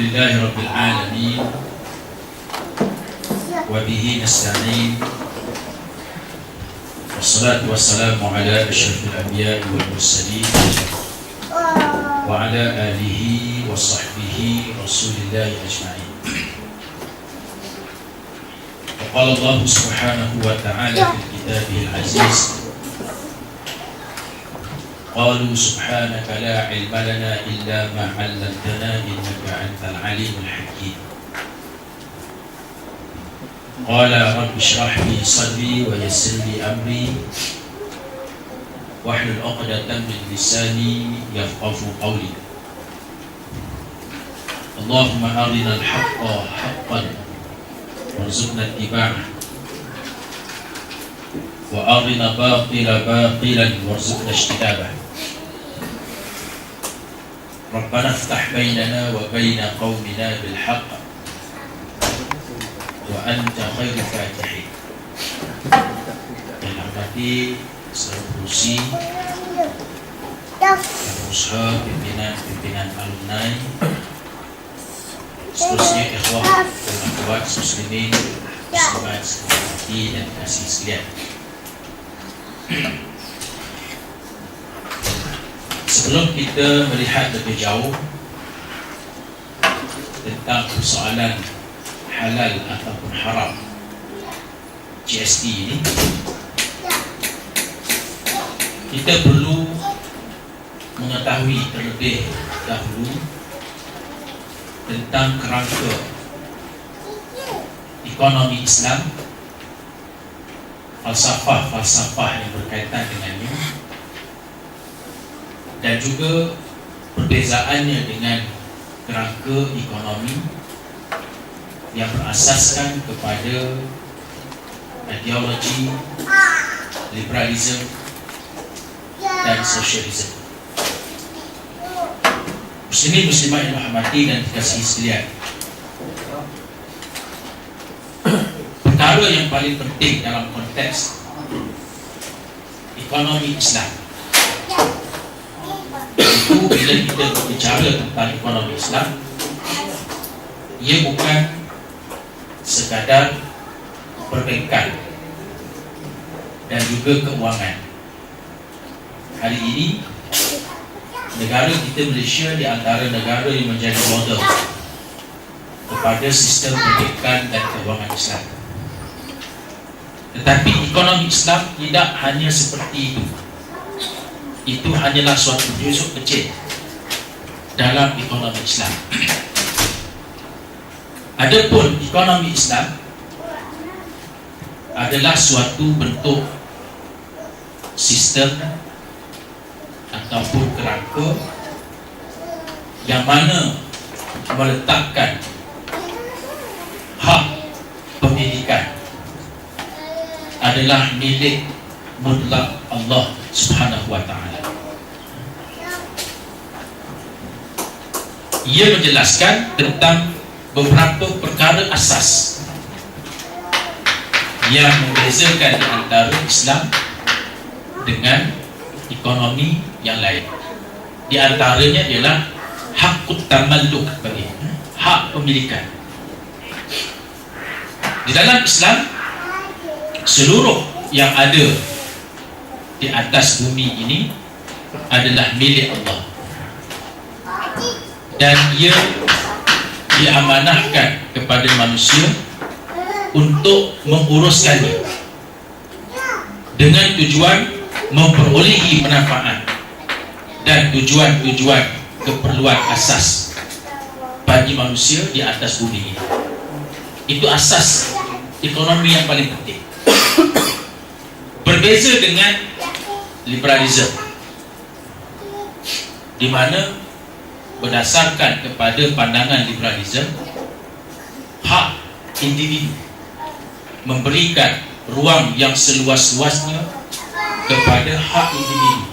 Alhamdulillahi Rabbil Alamin, wa bihi nasta'in, wassalatu wassalamu ala asyrafil anbiya'i wal mursalin wa ala alihi wa sahbihi rasulillahi ajma'in. Qala Allah subhanahu wa ta'ala fi kitabihil aziz, qalu subhanaka la ilma lana illa ma 'allamtana innaka antal alimul hakim. Qala rabbi shrah li sadri wa yassir li amri wahlul 'uqdatam min lisani yafqahu qawli. Allahumma arina al-haqqa haqqan warzuqna ittiba'ah wa arina batila batilan warzuqna ijtinabah. Rabbana iftah bainana wa baina qaumina bil haqq wa anta khairul fatihin. Yang hormati seluruh kursi, pengusaha, pimpinan alumni, seterusnya ikhwah dan akhwat muslimin muslimat sekalian dan kasih sekalian. Sebelum kita melihat lebih jauh tentang persoalan halal ataupun haram GST ini, kita perlu mengetahui terlebih dahulu tentang kerangka ekonomi Islam, falsafah yang berkaitan dengannya, dan juga perbezaannya dengan kerangka ekonomi yang berasaskan kepada ideologi liberalisme dan sosialisme. Muslimin muslimat yang dirahmati dan dikasihi sekalian, perkara yang paling penting dalam konteks ekonomi Islam itu, bila kita berbicara tentang ekonomi Islam, ia bukan sekadar perbankan dan juga keuangan. Hari ini negara kita Malaysia di antara negara yang menjadi model kepada sistem perbankan dan keuangan Islam. Tetapi ekonomi Islam tidak hanya seperti itu. Itu hanyalah suatu juzuk kecil dalam ekonomi Islam. Adapun ekonomi Islam adalah suatu bentuk sistem ataupun kerangka yang mana meletakkan hak pendidikan adalah milik mutlak Allah Subhanahu wa ta'ala. Ia menjelaskan tentang beberapa perkara asas yang membezakan di antara Islam dengan ekonomi yang lain. Di antaranya ialah hakut tamalluk, bagi hak pemilikan. Di dalam Islam, seluruh yang ada di atas bumi ini adalah milik Allah, dan ia diamanahkan kepada manusia untuk menguruskannya dengan tujuan memperolehi manfaat dan tujuan-tujuan keperluan asas bagi manusia di atas bumi ini. Itu asas ekonomi yang paling penting. Berbeza dengan liberalisme, di mana berdasarkan kepada pandangan liberalisme, hak individu memberikan ruang yang seluas-luasnya kepada hak individu,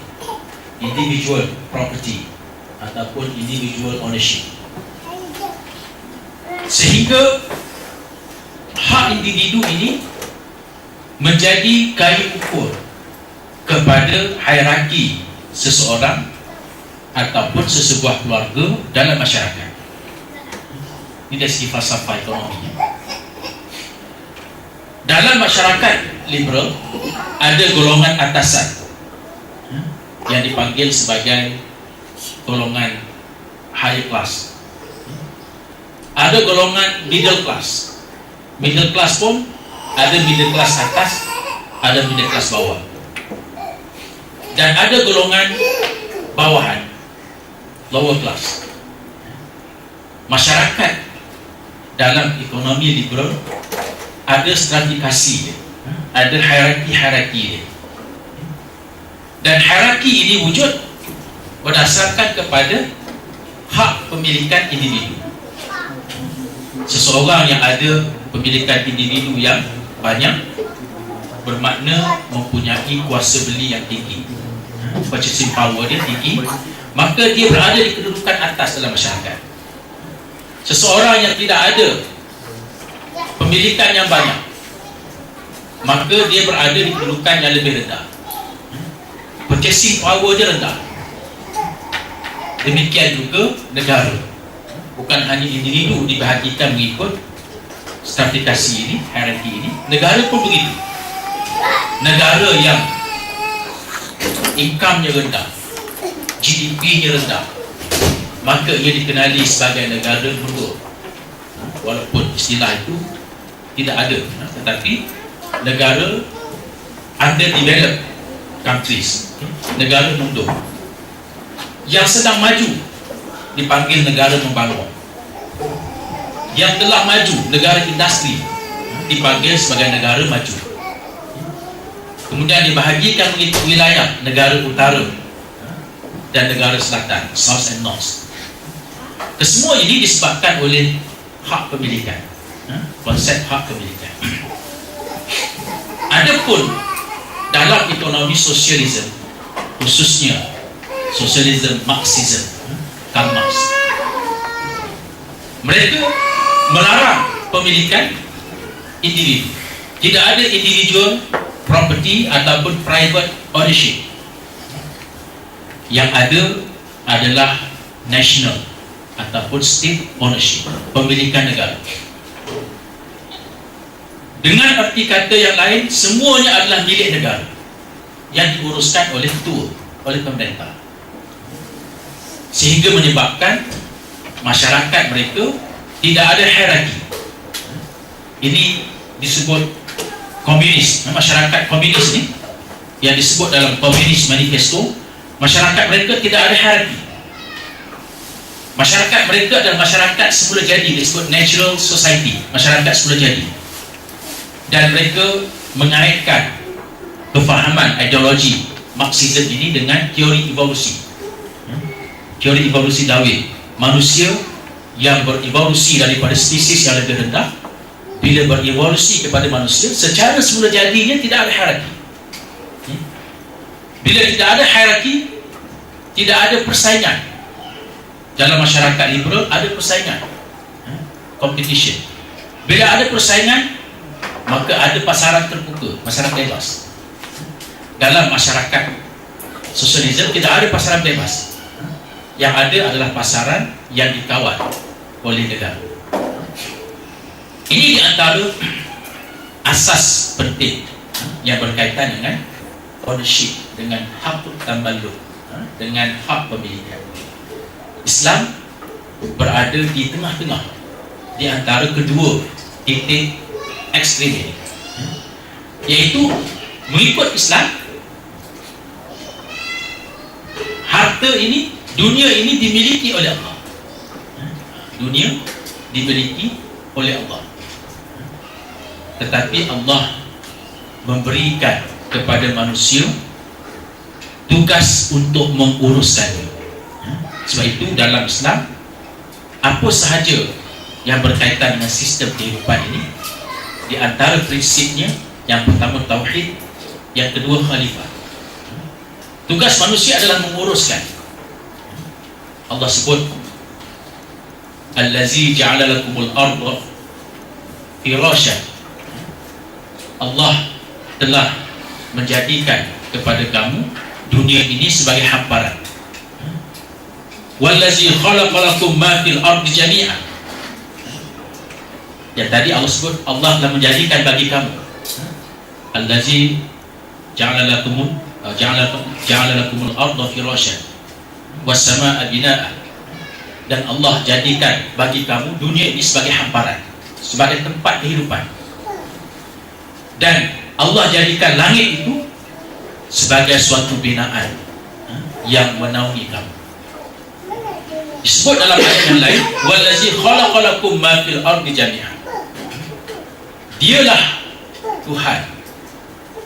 individual property ataupun individual ownership, sehingga hak individu ini menjadi kayu ukur kepada hierarki seseorang ataupun sesebuah keluarga dalam masyarakat. Ini dari segi falsafah ekonominya. Dalam masyarakat liberal ada golongan atasan yang dipanggil sebagai golongan high class. Ada golongan middle class. Middle class pun ada middle class atas, ada middle class bawah. Dan ada golongan bawahan, lower class. Masyarakat dalam ekonomi liberal ada stratifikasi dia, ada hierarki dia. Dan hierarki ini wujud berdasarkan kepada hak pemilikan individu. Seseorang yang ada pemilikan individu yang banyak bermakna mempunyai kuasa beli yang tinggi, purchasing power dia tinggi, maka dia berada di kedudukan atas dalam masyarakat. Seseorang yang tidak ada pemilikan yang banyak, maka dia berada di kedudukan yang lebih rendah, purchasing power dia rendah. Demikian juga negara, bukan hanya individu dibahagikan mengikut stratifikasi ini, hierarki ini, negara pun begitu. Negara yang income-nya rendah, GDP-nya rendah, maka ia dikenali sebagai negara mundur. Walaupun istilah itu tidak ada, tetapi negara underdeveloped countries, negara mundur. Yang sedang maju dipanggil negara membangun. Yang telah maju, negara industri, dipanggil sebagai negara maju. Kemudian dibahagikan mengikut wilayah, negara utara dan negara selatan, south and north. Kesemua ini disebabkan oleh hak pemilikan, konsep hak pemilikan. Adapun dalam ekonomi sosialisme, khususnya sosialisme Marxisme, Karl Marx, mereka melarang pemilikan individu. Tidak ada individual property ataupun private ownership. Yang ada adalah national ataupun state ownership, pemilikan negara. Dengan arti kata yang lain, semuanya adalah milik negara yang diuruskan oleh ketua, oleh pemerintah, sehingga menyebabkan masyarakat mereka tidak ada hierarki. Ini disebut komunis. Masyarakat komunis ni yang disebut dalam Komunis Manifesto, masyarakat mereka tidak ada hierarki. Masyarakat mereka adalah masyarakat semula jadi, disebut natural society, masyarakat semula jadi. Dan mereka mengaitkan kefahaman ideologi Marxisme ini dengan teori evolusi. Teori evolusi Darwin, manusia yang berevolusi daripada spesies yang lebih rendah, bila berevolusi kepada manusia, secara semula jadinya tidak ada hierarki. Bila tidak ada hierarki, tidak ada persaingan. Dalam masyarakat liberal ada persaingan, competition. Bila ada persaingan, maka ada pasaran terbuka, pasaran bebas. Dalam masyarakat sosialisme tidak ada pasaran bebas. Yang ada adalah pasaran yang dikawal oleh negara. Ini di antara asas penting yang berkaitan dengan ownership, dengan hak tamalluk, dengan hak pemilikan. Islam berada di tengah-tengah di antara kedua titik ekstrim ini, yaitu mengikut Islam, harta ini, dunia ini dimiliki oleh Allah. Dunia dimiliki oleh Allah, tetapi Allah memberikan kepada manusia tugas untuk menguruskannya. Sebab itu dalam Islam, apa sahaja yang berkaitan dengan sistem kehidupan ini, di antara prinsipnya, yang pertama tauhid, yang kedua khalifah. Tugas manusia adalah menguruskan. Allah sebut, Allazi ja'ala lakumul arda firasyan. Allah telah menjadikan kepada kamu dunia ini sebagai hamparan. Wallazi khalaqa lakum ma fil ardi jami'an. Yang tadi Allah sebut Allah telah menjadikan bagi kamu allazi ja'ala lakumul arda firasyan was samaa'a binaa'a. Dan Allah jadikan bagi kamu dunia ini sebagai hamparan, sebagai tempat kehidupan. Dan Allah jadikan langit itu sebagai suatu binaan yang menaungi kamu. Disebut dalam ayat yang lain, wallazi khalaqalakum ma fil ardi jami'an. Dialah Tuhan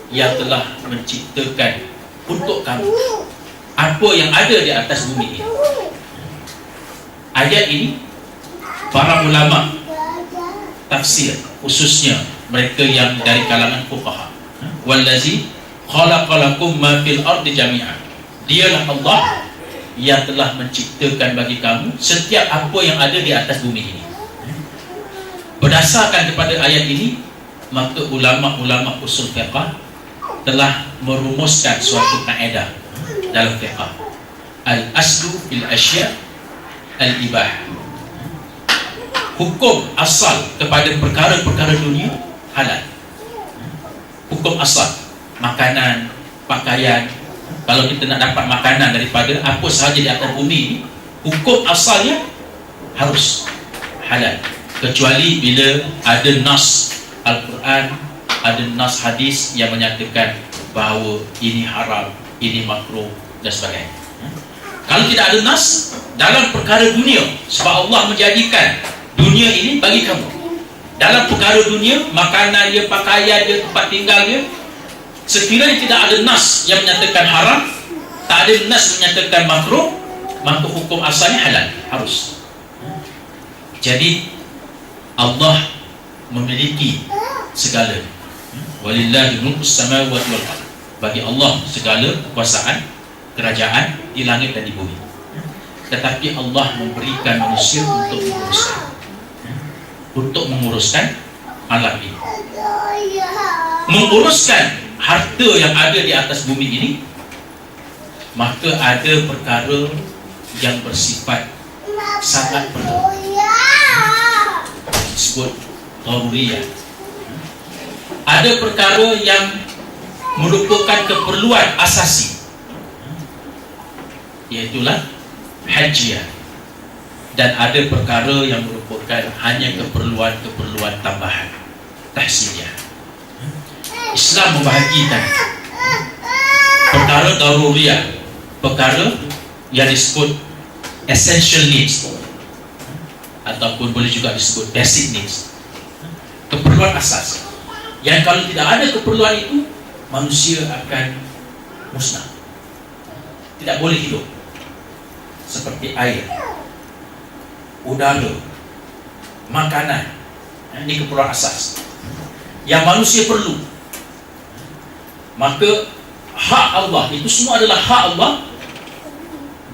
yang telah menciptakan untuk kamu apa yang ada di atas bumi ini. Ayat ini para ulama tafsir, khususnya mereka yang dari kalangan fuqaha, wallazi khalaqalakum ma fil ardi jami'an. Dialah Allah yang telah menciptakan bagi kamu setiap apa yang ada di atas bumi ini. Berdasarkan kepada ayat ini, maka ulama-ulama usul fiqh telah merumuskan suatu kaedah dalam fiqh. Al-aslu bil asya' al-ibah. Hukum asal kepada perkara-perkara dunia halal. Hukum asal, makanan, pakaian. Kalau kita nak dapat makanan daripada apa sahaja di atas bumi ini, hukum asalnya harus halal, kecuali bila ada nas Al-Quran, ada nas hadis yang menyatakan bahawa ini haram, ini makruh dan sebagainya. Kalau tidak ada nas dalam perkara dunia, sebab Allah menjadikan dunia ini bagi kamu. Dalam perkara dunia, makanan dia, pakaian dia, tempat tinggal dia, sekiranya tidak ada nas yang menyatakan haram, tak ada nas menyatakan makruh, maka hukum asalnya halal, harus. Jadi Allah memiliki segala. Walillahi mulkus samawati wal ardh. Bagi Allah segala kekuasaan, kerajaan di langit dan di bumi. Tetapi Allah memberikan manusia untuk menguruskan alam ini, menguruskan harta yang ada di atas bumi ini. Maka ada perkara yang bersifat sangat perlu, disebut daruriyah. Ada perkara yang merupakan keperluan asasi, iaitulah hajiah. Dan ada perkara yang merupakan hanya keperluan tambahan, tahsiliyah. Islam membahagikan perkara daruriyah, perkara yang disebut essential needs, ataupun boleh juga disebut basic needs, keperluan asas, yang kalau tidak ada keperluan itu, manusia akan musnah, tidak boleh hidup. Seperti air, udara, makanan, ini keperluan asas yang manusia perlu. Maka hak Allah, itu semua adalah hak Allah,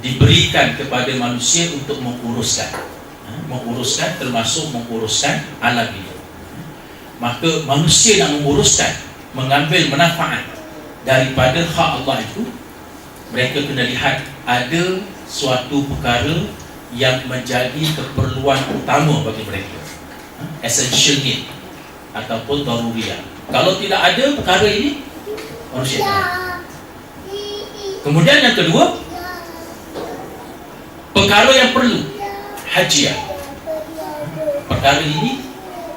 diberikan kepada manusia untuk menguruskan, termasuk menguruskan alam ini. Maka manusia yang menguruskan, mengambil manfaat daripada hak Allah itu, mereka kena lihat ada suatu perkara yang menjadi keperluan utama bagi mereka, essential need ataupun daruriyah. Kalau tidak ada perkara ini, manusia tak. Kemudian yang kedua, perkara yang perlu, hajiah. Perkara ini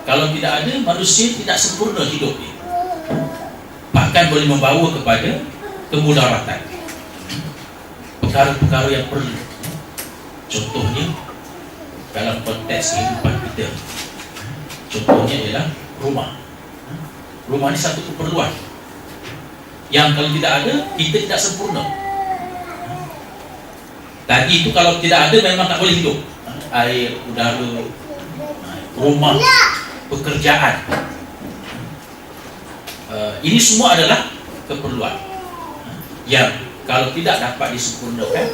kalau tidak ada, manusia tidak sempurna hidupnya, bahkan boleh membawa kepada kemudaratan. Perkara-perkara yang perlu, contohnya dalam konteks kehidupan kita, contohnya ialah rumah. Rumah ini satu keperluan yang kalau tidak ada, kita tidak sempurna. Tadi itu kalau tidak ada memang tak boleh hidup. Air, udara, rumah, pekerjaan, ini semua adalah keperluan yang kalau tidak dapat disempurnakan,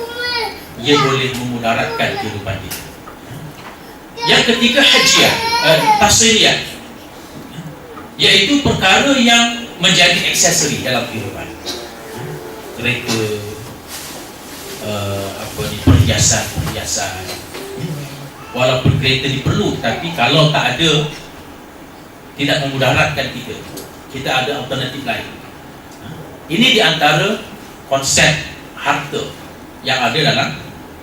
ia boleh memudaratkan kehidupan kita. Yang ketiga, hajiah, tahsiliyah, iaitu perkara yang menjadi aksesori dalam kehidupan. Kereta, perhiasan. Walaupun kereta diperlu, tapi kalau tak ada tidak memudaratkan kita. Kita ada alternatif lain. Ini di antara konsep harta yang ada dalam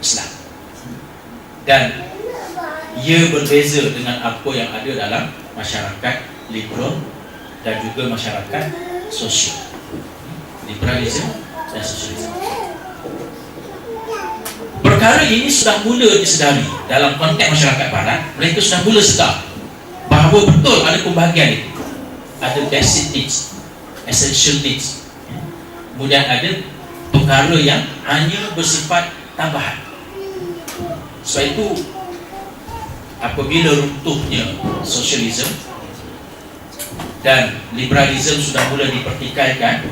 Islam. Dan ia berbeza dengan apa yang ada dalam masyarakat liberal dan juga masyarakat sosial. Liberalisme dan sosialisme. Perkara ini sudah mula disedari dalam konteks masyarakat barat. Mereka sudah mula sedar bahawa betul ada pembahagian itu. Ada basic needs, essential needs. Kemudian ada perkara yang hanya bersifat tambahan. Sebab itu apabila runtuhnya sosialisme dan liberalisme sudah mula dipertikaikan,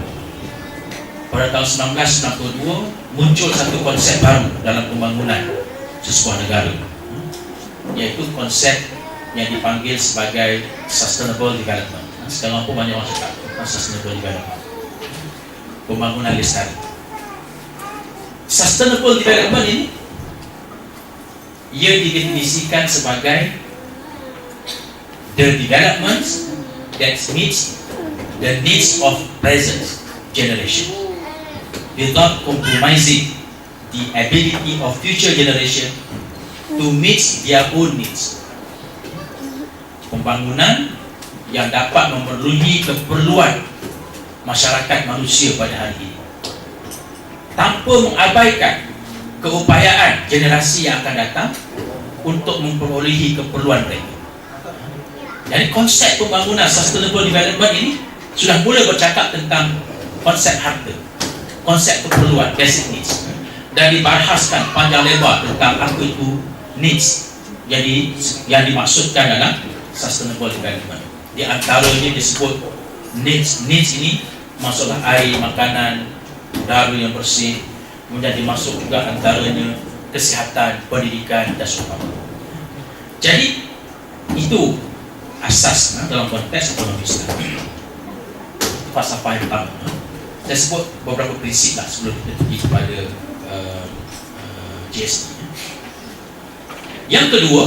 pada tahun 1992 muncul satu konsep baru dalam pembangunan sesebuah negara, iaitu konsep yang dipanggil sebagai sustainable development. Sekarang pun banyak orang cakap sustainable development, pembangunan lestari. Sustainable development ini ia didefinisikan sebagai the development that meets the needs of present generation without compromising the ability of future generation to meet their own needs. Pembangunan yang dapat memenuhi keperluan masyarakat manusia pada hari ini tanpa mengabaikan keupayaan generasi yang akan datang untuk memperolehi keperluan mereka. Jadi konsep pembangunan sustainable development ini sudah mula bercakap tentang konsep harta, konsep keperluan, basic needs, dan dibahaskan panjang lebar tentang apa itu needs yang dimaksudkan dalam sustainable development. Di antaranya disebut needs ini maksudlah air, makanan, udara yang bersih. Kemudian dimasuk juga antaranya kesihatan, pendidikan dan seumpama. Jadi itu asas dalam konteks ekonomi Islam. Falsafah yang pertama. Saya sebut beberapa prinsip lah sebelum kita pergi kepada GST. Yang kedua,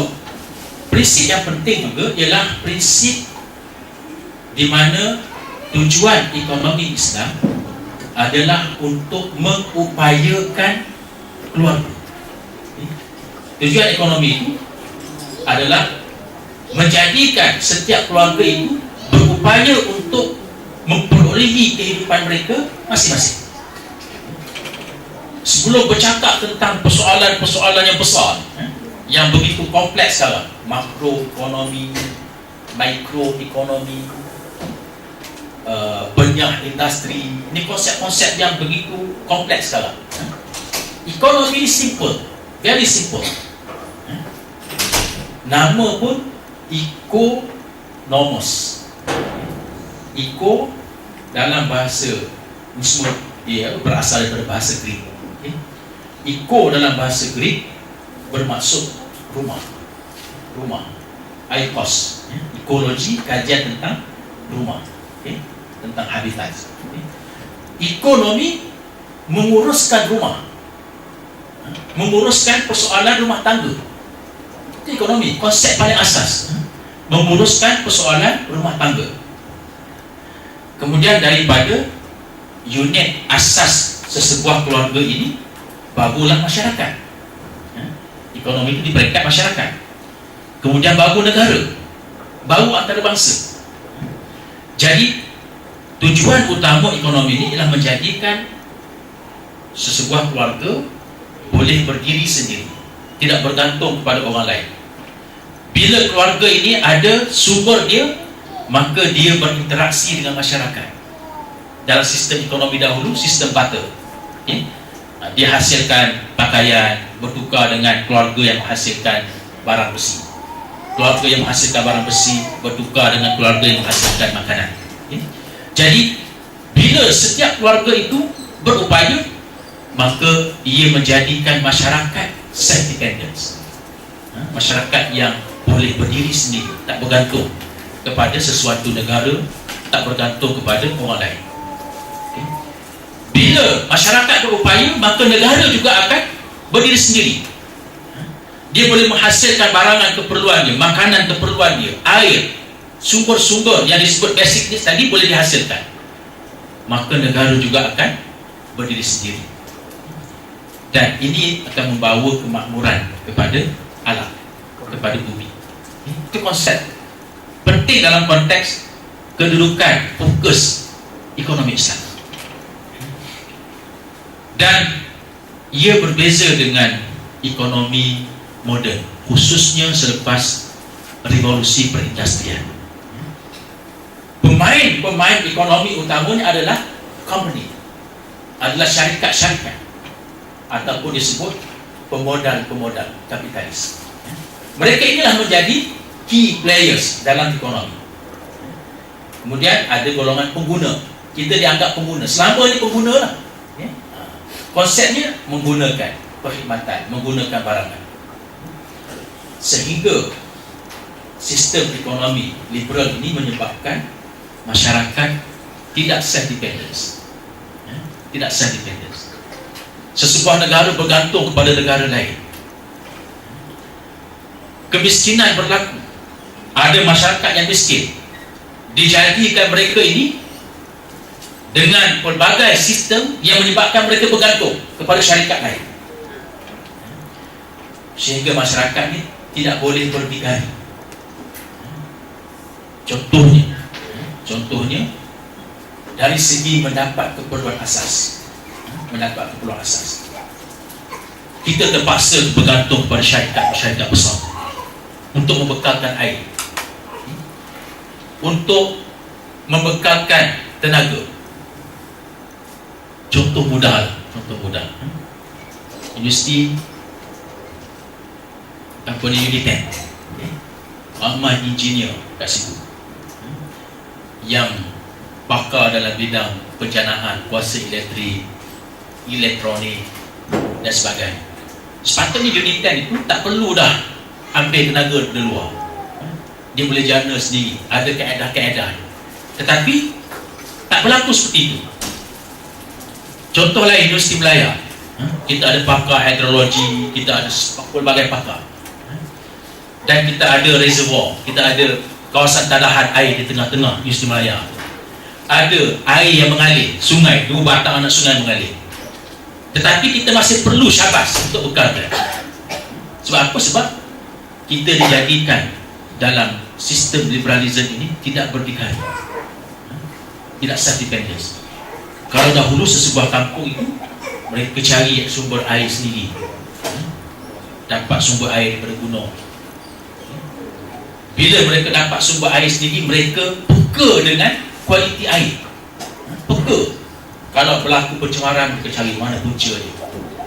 prinsip yang penting juga ialah prinsip di mana tujuan ekonomi Islam adalah untuk mengupayakan keluarga. Tujuan ekonomi itu adalah menjadikan setiap keluarga itu berupaya untuk memperolehi kehidupan mereka masing-masing. Sebelum bercakap tentang persoalan-persoalan yang besar, yang begitu kompleks sekarang, makroekonomi, mikroekonomi, benyah industri, ini konsep-konsep yang begitu kompleks sekarang. Ekonomi simple, very simple. Nama pun economos. Eco dalam bahasa ini semua dia berasal daripada bahasa Greek. Eco dalam bahasa Greek bermaksud rumah. Eikos. Ekologi, kajian tentang rumah. Tentang habitat. Ekonomi menguruskan rumah, menguruskan persoalan rumah tangga. Itu ekonomi, konsep paling asas, menguruskan persoalan rumah tangga. Kemudian daripada unit asas sesebuah keluarga ini barulah masyarakat. Ekonomi itu di peringkat masyarakat. Kemudian baru negara, baru antarabangsa. Jadi tujuan utama ekonomi ini ialah menjadikan sesebuah keluarga boleh berdiri sendiri, tidak bergantung kepada orang lain. Bila keluarga ini ada sumber dia, maka dia berinteraksi dengan masyarakat. Dalam sistem ekonomi dahulu, sistem barter. Dia hasilkan pakaian, bertukar dengan keluarga yang menghasilkan barang besi. Keluarga yang menghasilkan barang besi bertukar dengan keluarga yang menghasilkan makanan. Jadi bila setiap keluarga itu berupaya, maka ia menjadikan masyarakat self-dependence, masyarakat yang boleh berdiri sendiri, tak bergantung kepada sesuatu negara, tak bergantung kepada orang lain. Bila masyarakat berupaya, maka negara juga akan berdiri sendiri. Dia boleh menghasilkan barangan keperluannya, makanan keperluannya, air, sumber-sumber yang disebut basic needs tadi boleh dihasilkan, maka negara juga akan berdiri sendiri. Dan ini akan membawa kemakmuran kepada alam, kepada bumi. Itu konsep penting dalam konteks kedudukan fokus ekonomi Islam. Dan ia berbeza dengan ekonomi moden, khususnya selepas revolusi perindustrian. Pemain ekonomi utamanya adalah company, adalah syarikat-syarikat ataupun disebut pemodal kapitalis. Mereka inilah menjadi key players dalam ekonomi. Kemudian ada golongan pengguna. Kita dianggap pengguna. Selama ini pengguna lah. Konsepnya menggunakan perkhidmatan, menggunakan barangan. Sehingga sistem ekonomi liberal ini menyebabkan masyarakat tidak self-dependence. Tidak self-dependence. Sesebuah negara bergantung kepada negara lain. Kemiskinan berlaku. Ada masyarakat yang miskin. Dijadikan mereka ini dengan pelbagai sistem yang menyebabkan mereka bergantung kepada syarikat lain, sehingga masyarakat ini tidak boleh berdikari. Contohnya dari segi mendapat keperluan asas, kita terpaksa bergantung kepada syarikat besar untuk membekalkan air, untuk membekalkan tenaga. Contoh mudah. Universiti company Uniten, ramai engineer kat situ yang pakar dalam bidang perencanaan, kuasa elektrik, elektronik dan sebagainya. Sepatutnya Uniten itu tak perlu dah ambil tenaga dari luar. Dia boleh jana sendiri, ada kaedah-kaedah. Tetapi tak berlaku seperti itu. Contoh lain, Universiti Melaya, kita ada pakar hidrologi, kita ada pelbagai pakar, dan kita ada reservoir, kita ada kawasan tadahan air di tengah-tengah Universiti Melaya. Ada air yang mengalir, sungai, 2 batang anak sungai mengalir. Tetapi kita masih perlu syabas untuk bekalkan. Sebab apa? Sebab kita dijadikan dalam sistem liberalisme ini tidak berdikari, tidak self-dependence. Kalau dahulu sesebuah kampung itu mereka cari sumber air sendiri, dapat sumber air daripada gunung. Bila mereka dapat sumber air sendiri, mereka peka dengan kualiti air. Peka. Kalau berlaku pencemaran, mereka cari mana punca dia.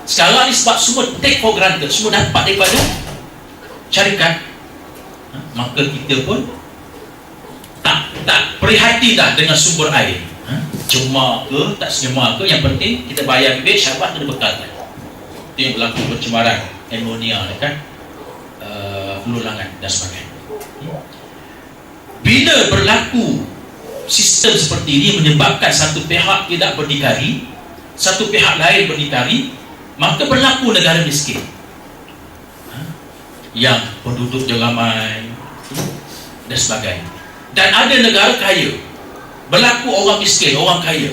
Sekarang ni sebab semua take for granted, semua dapat daripada syarikat, maka kita pun tak prihatin dah dengan sumber air. Cuma ke, tak semua ke, yang penting kita bayar duit, syabas kena bekalkan. Itu yang berlaku pencemaran amonia kan, lulangan dan sebagainya. Bila berlaku sistem seperti ini menyebabkan satu pihak tidak berdikari, satu pihak lain berdikari, maka berlaku negara miskin yang penduduk ramai dan sebagainya. Dan ada negara kaya, berlaku orang miskin, orang kaya,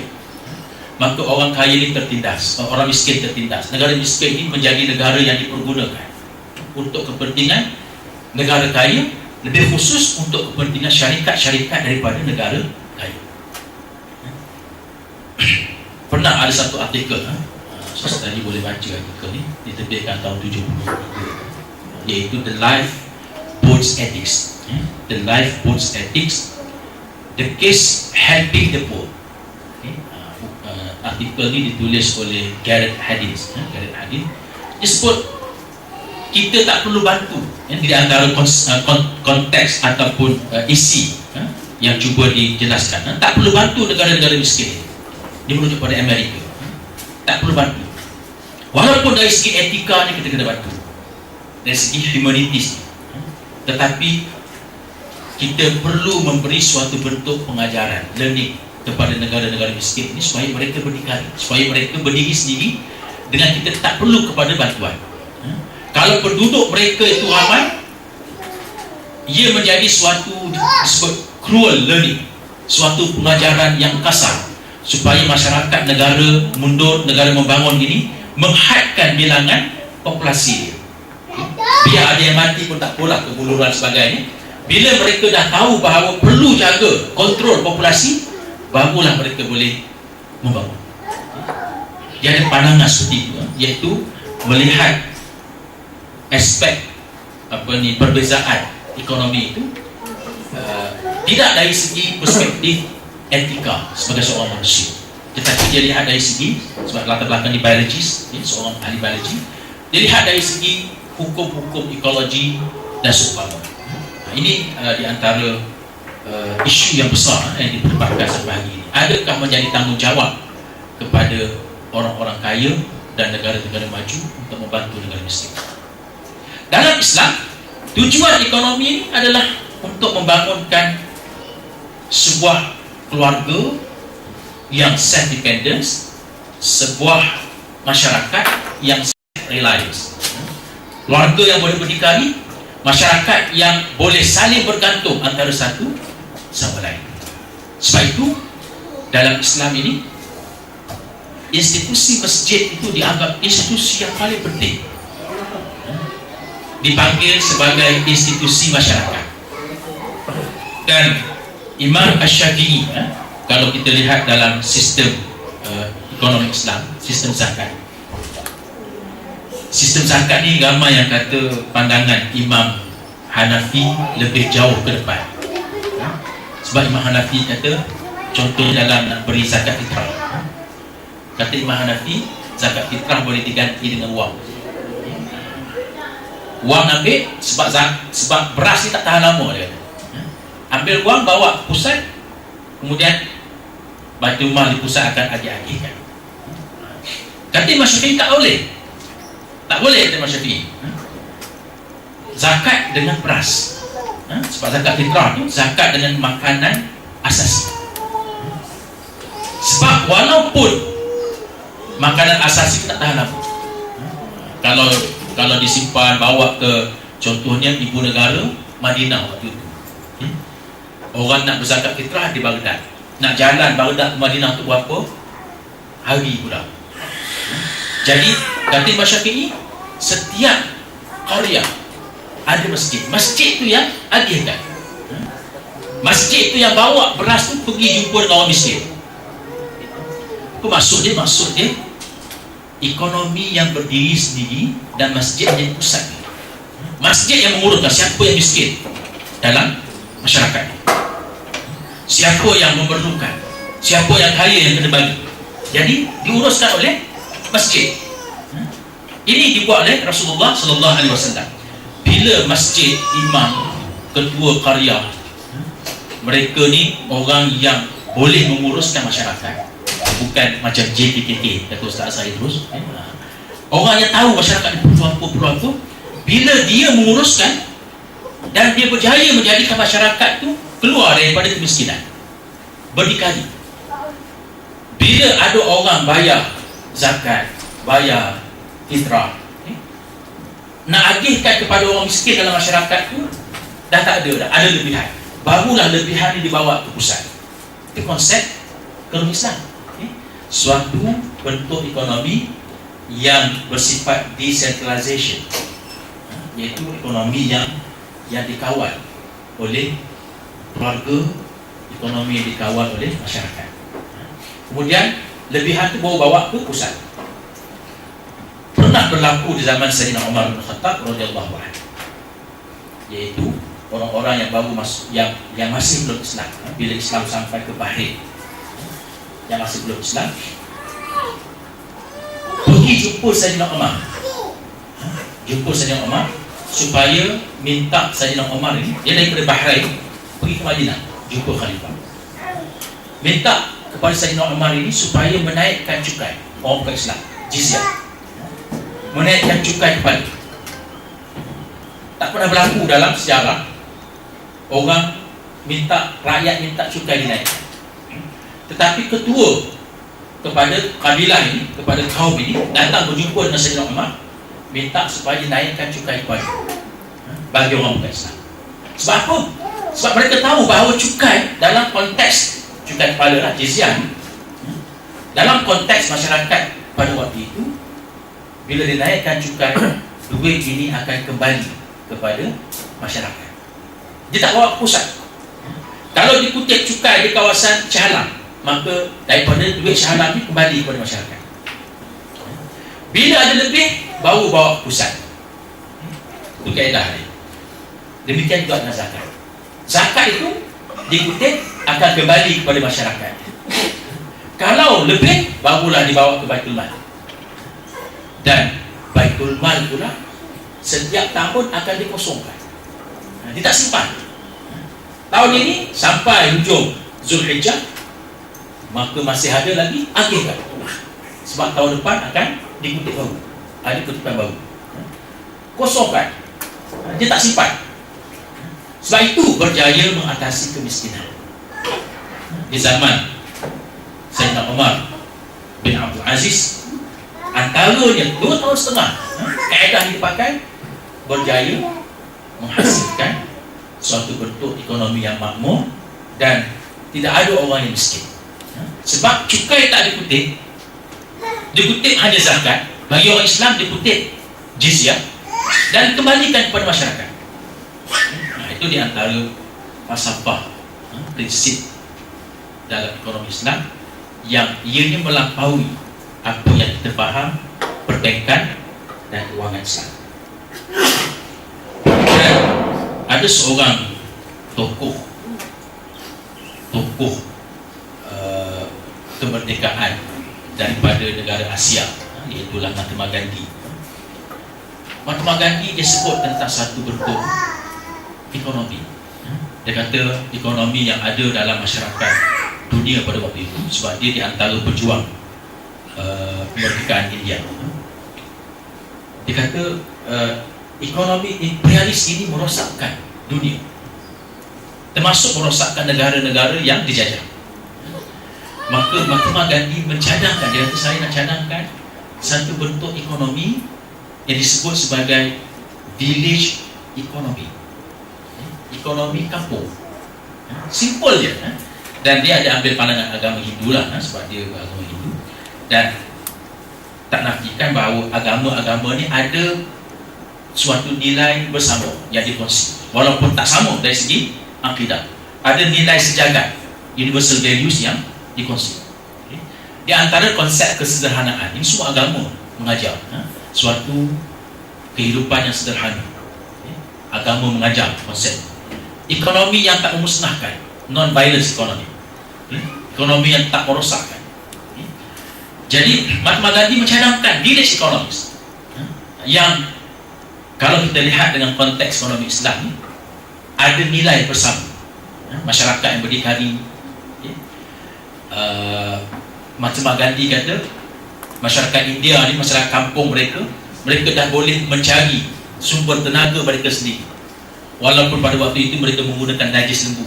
maka orang kaya ini tertindas, orang miskin tertindas. Negara miskin ini menjadi negara yang dipergunakan untuk kepentingan negara kaya, lebih khusus untuk kepentingan syarikat-syarikat daripada negara kaya. Pernah ada satu artikel, saya tadi boleh baca artikel ni, diterbitkan tahun 70, iaitu The Lifeboats Ethics. The Lifeboats Ethics, The Case Helping the Poor. Artikel ni ditulis oleh Gareth Haddis. Dia sebut kita tak perlu bantu di antara konteks ataupun isi yang cuba dijelaskan. Tak perlu bantu negara-negara miskin. Dia merujuk pada Amerika. Tak perlu bantu. Walaupun dari segi etika ni kita kena bantu, dari segi humanitis, tetapi kita perlu memberi suatu bentuk pengajaran, learning kepada negara-negara miskin ini supaya mereka berdikari, supaya mereka berdiri sendiri dengan kita tak perlu kepada bantuan. Kalau penduduk mereka itu ramai, ia menjadi suatu disebut cruel learning, suatu pengajaran yang kasar, supaya masyarakat negara mundur, negara membangun ini menghadkan bilangan populasi dia. Biar ada yang mati pun tak apalah, kebuluran sebagainya. Bila mereka dah tahu bahawa perlu jaga kontrol populasi, barulah mereka boleh membangun. Dia ada pandangan seperti itu, iaitu melihat aspek perbezaan ekonomi itu tidak dari segi perspektif etika sebagai seorang manusia, tetapi dia lihat dari segi, sebab latar belakang di biologis, seorang ahli biologi, dia lihat dari segi hukum-hukum ekologi dan seumpama. Ini di antara isu yang besar yang diperdebatkan sampai hari ini. Adakah menjadi tanggungjawab kepada orang-orang kaya dan negara-negara maju untuk membantu negara miskin? Dalam Islam, tujuan ekonomi ini adalah untuk membangunkan sebuah keluarga yang self-dependence, sebuah masyarakat yang self-reliance, keluarga yang boleh berdikari, masyarakat yang boleh saling bergantung antara satu sama lain. Sebab itu dalam Islam ini, institusi masjid itu dianggap institusi yang paling penting, dipanggil sebagai institusi masyarakat. Dan Imam Asy-Syafi'i, kalau kita lihat dalam sistem ekonomi Islam, sistem zakat, ni ramai yang kata pandangan Imam Hanafi lebih jauh ke depan. Sebab Imam Hanafi kata, contohnya dalam nak beri zakat fitrah, kata Imam Hanafi, zakat fitrah boleh diganti dengan wang. Wang ambil sebab beras ni tak tahan lama, dia kata. Ambil wang, bawa ke pusat, kemudian Baitul Mal di pusat akan agih-agihkan. Kata Imam Syafi'i tak boleh. Tak boleh, kata Imam Syafi'i. Zakat dengan beras, sebab zakat fitrah tu zakat dengan makanan asasi. Sebab walaupun makanan asasi tak tahan lama, kalau disimpan, bawa ke, contohnya ibu negara Madinah waktu itu, orang nak berzakat fitrah di Baghdad, nak jalan Baghdad ke Madinah tu berapa hari pula. Jadi kata Imam Syafi'i, setiap qaryah ada masjid. Masjid tu yang agihkan, masjid tu yang bawa beras tu pergi jumpa dengan orang miskin. Apa maksud dia? Maksud dia ekonomi yang berdiri sendiri dan masjid yang pusat. Masjid yang menguruskan siapa yang miskin dalam masyarakat, siapa yang memerlukan, siapa yang kaya yang kena bagi. Jadi diuruskan oleh masjid. Ini dibuat oleh Rasulullah sallallahu alaihi wasallam. Bila masjid, imam, ketua qaryah, mereka ni orang yang boleh menguruskan masyarakat, bukan macam JPKT, kata Ustaz saya terus. Orang yang tahu masyarakat ni perlu apa, bila dia menguruskan dan dia berjaya menjadikan masyarakat tu keluar daripada kemiskinan, berdikari. Bila ada orang bayar zakat, bayar fitrah, nak agihkan kepada orang miskin dalam masyarakat tu, dah tak ada, ada lebihan. Barulah lebihan ni dibawa ke pusat. Itu konsep ekonomi Islam. Suatu bentuk ekonomi yang bersifat decentralization, iaitu ekonomi yang dikawal oleh keluarga, ekonomi yang dikawal oleh masyarakat. Kemudian lebihan itu bawa ke pusat. Pernah berlaku di zaman Sayyidina Umar bin Khattab radhiyallahu anhu, yaitu orang-orang yang baru masuk, yang masih belum Islam. Bila Islam sampai ke Bahrain, yang masih belum Islam, pergi jumpa Sayyidina Umar, supaya minta Sayyidina Umar ini, dia daripada Bahrain pergi ke Madinah jumpa Khalifah, minta kepada Sayyidina Umar ini supaya menaikkan cukai orang bukan Islam, jizyah, menaikkan cukai kembali. Tak pernah berlaku dalam sejarah orang rakyat minta cukai dinaikkan. Tetapi ketua kepada kabilah ini, kepada kaum ini, datang berjumpa dengan Sayyidina Umar, minta supaya dinaikkan cukai kembali bagi orang bukan Islam. Sebab apa? Sebab mereka tahu bahawa cukai dalam konteks cukai kepala lah, jizyah, dalam konteks masyarakat pada waktu itu, bila dinaikkan cukai, duit ini akan kembali kepada masyarakat. Dia tak bawa ke pusat. Kalau dikutip cukai di kawasan Shah Alam, maka daripada duit Shah Alam ni kembali kepada masyarakat. Bila ada lebih, baru bawa ke pusat. Itu kaedah dia. Demikian juga dengan zakat. Zakat itu dikutip akan kembali kepada masyarakat. Kalau lebih, barulah dibawa ke Baitul Mal. Dan Baitul Mal pula setiap tahun akan dikosongkan. Dia tak simpan. Tahun ini sampai hujung Zulhijjah, maka masih ada lagi, akhirkan. Sebab tahun depan akan dikutip baru, ada kutipan baru. Kosongkan. Dia tak simpan. Sebab itu berjaya mengatasi kemiskinan. Di zaman Sayyidina Umar bin Abdul Aziz, antaranya 2 tahun setengah, kaedah yang dipakai berjaya menghasilkan suatu bentuk ekonomi yang makmur dan tidak ada orang yang miskin. Sebab cukai tak dikutip, dikutip hanya zakat. Bagi orang Islam dikutip jizyah dan kembalikan kepada masyarakat. Itu di antara falsafah, prinsip dalam ekonomi Islam yang ianya melampaui apa yang kita faham perbankan dan kewangan Islam. Dan ada seorang tokoh kemerdekaan daripada negara Asia, iaitu Mahatma Gandhi. Mahatma Gandhi dia sebut tentang satu bentuk ekonomi. Dia kata ekonomi yang ada dalam masyarakat dunia pada waktu itu, sebab dia di antara pejuang kemerdekaan India. Dia kata ekonomi imperialis ini merosakkan dunia, termasuk merosakkan negara-negara yang dijajah. Maka Mahatma Gandhi mencadangkan, dia kata saya nak cadangkan satu bentuk ekonomi yang disebut sebagai village economy, ekonomi kampung. Simple je. Dan dia ada ambil pandangan agama Hindu lah, sebab dia agama Hindu. Dan tak nafikan bahawa agama-agama ni ada suatu nilai bersama yang dikongsi, walaupun tak sama dari segi akidah. Ada nilai sejagat, universal values yang dikongsi. Di antara konsep kesederhanaan, ini semua agama mengajar suatu kehidupan yang sederhana. Agama mengajar konsep ekonomi yang tak memusnahkan, non-violence economy, ekonomi yang tak merosakkan. Jadi Mahatma Gandhi mencadangkan village economies yang kalau kita lihat dengan konteks ekonomi Islam, ada nilai bersama. Masyarakat yang berdikari, Mahatma Gandhi kata masyarakat India ni, masyarakat kampung mereka dah boleh mencari sumber tenaga mereka sendiri, walaupun pada waktu itu mereka menggunakan najis lembu.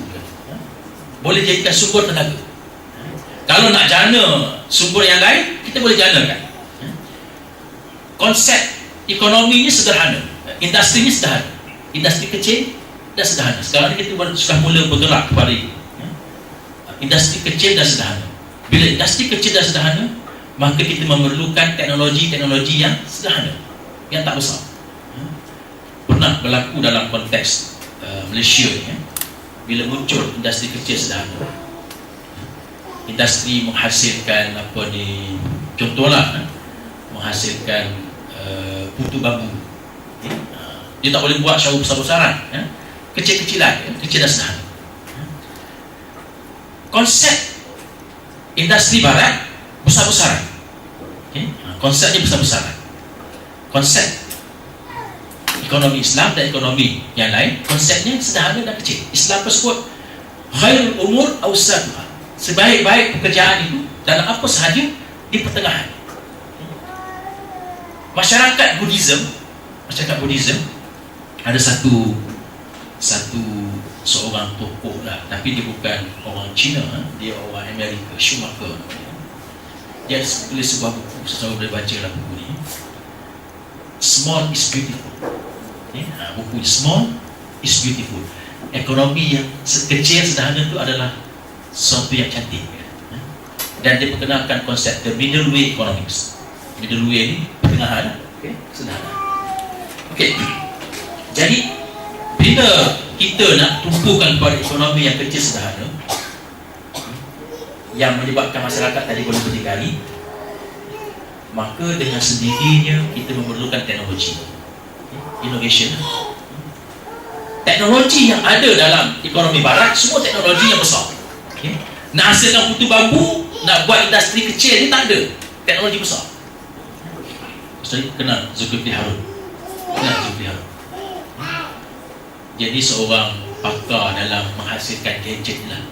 Boleh jadikan sumber tenaga. Kalau nak jana sumber yang lain, kita boleh janakan. Konsep ekonominya sederhana, industrinya sederhana, industri kecil dan sederhana. Sekarang ni kita sudah mula bergerak kepada itu. Industri kecil dan sederhana. Bila industri kecil dan sederhana, maka kita memerlukan teknologi-teknologi yang sederhana, yang tak besar. Pernah berlaku dalam konteks Malaysia ni, bila muncul industri kecil sederhana, industri menghasilkan apa ni, contohlah menghasilkan putu bambu. Dia tak boleh buat syarul besar-besaran, kecil-kecilan, kecil dan sederhana. Konsep industri barat besar-besaran, konsepnya besar-besaran. Konsep ekonomi Islam dan ekonomi yang lain, konsepnya sederhana dan kecil. Islam tersebut khairul umur awsatuha, sebaik-baik pekerjaan itu dalam apa sahaja di pertengahan. Masyarakat Buddhism ada seorang tokoh lah, tapi dia bukan orang Cina, dia orang Amerika, Schumacher. Dia tulis sebuah buku, saya boleh baca dalam buku ni, Small is Beautiful. Buku Small is Beautiful. ekonomi yang kecil sederhana itu adalah sesuatu yang cantik. Dan dia perkenalkan konsep the middle way economics. Middle way ni pertengahan, sederhana. Jadi bila kita nak tumpukan pada ekonomi yang kecil sederhana yang menyebabkan masyarakat tadi boleh berdikari, maka dengan sendirinya kita memerlukan teknologi, innovation. Teknologi yang ada dalam ekonomi barat semua teknologi yang besar. Nak hasilkan putu bambu, nak buat industri kecil ni tak ada. Teknologi besar. Ustaz kenal Zulkifli Harun. Kenal Zulkifli Harun. Jadi seorang pakar dalam menghasilkan gadget lah.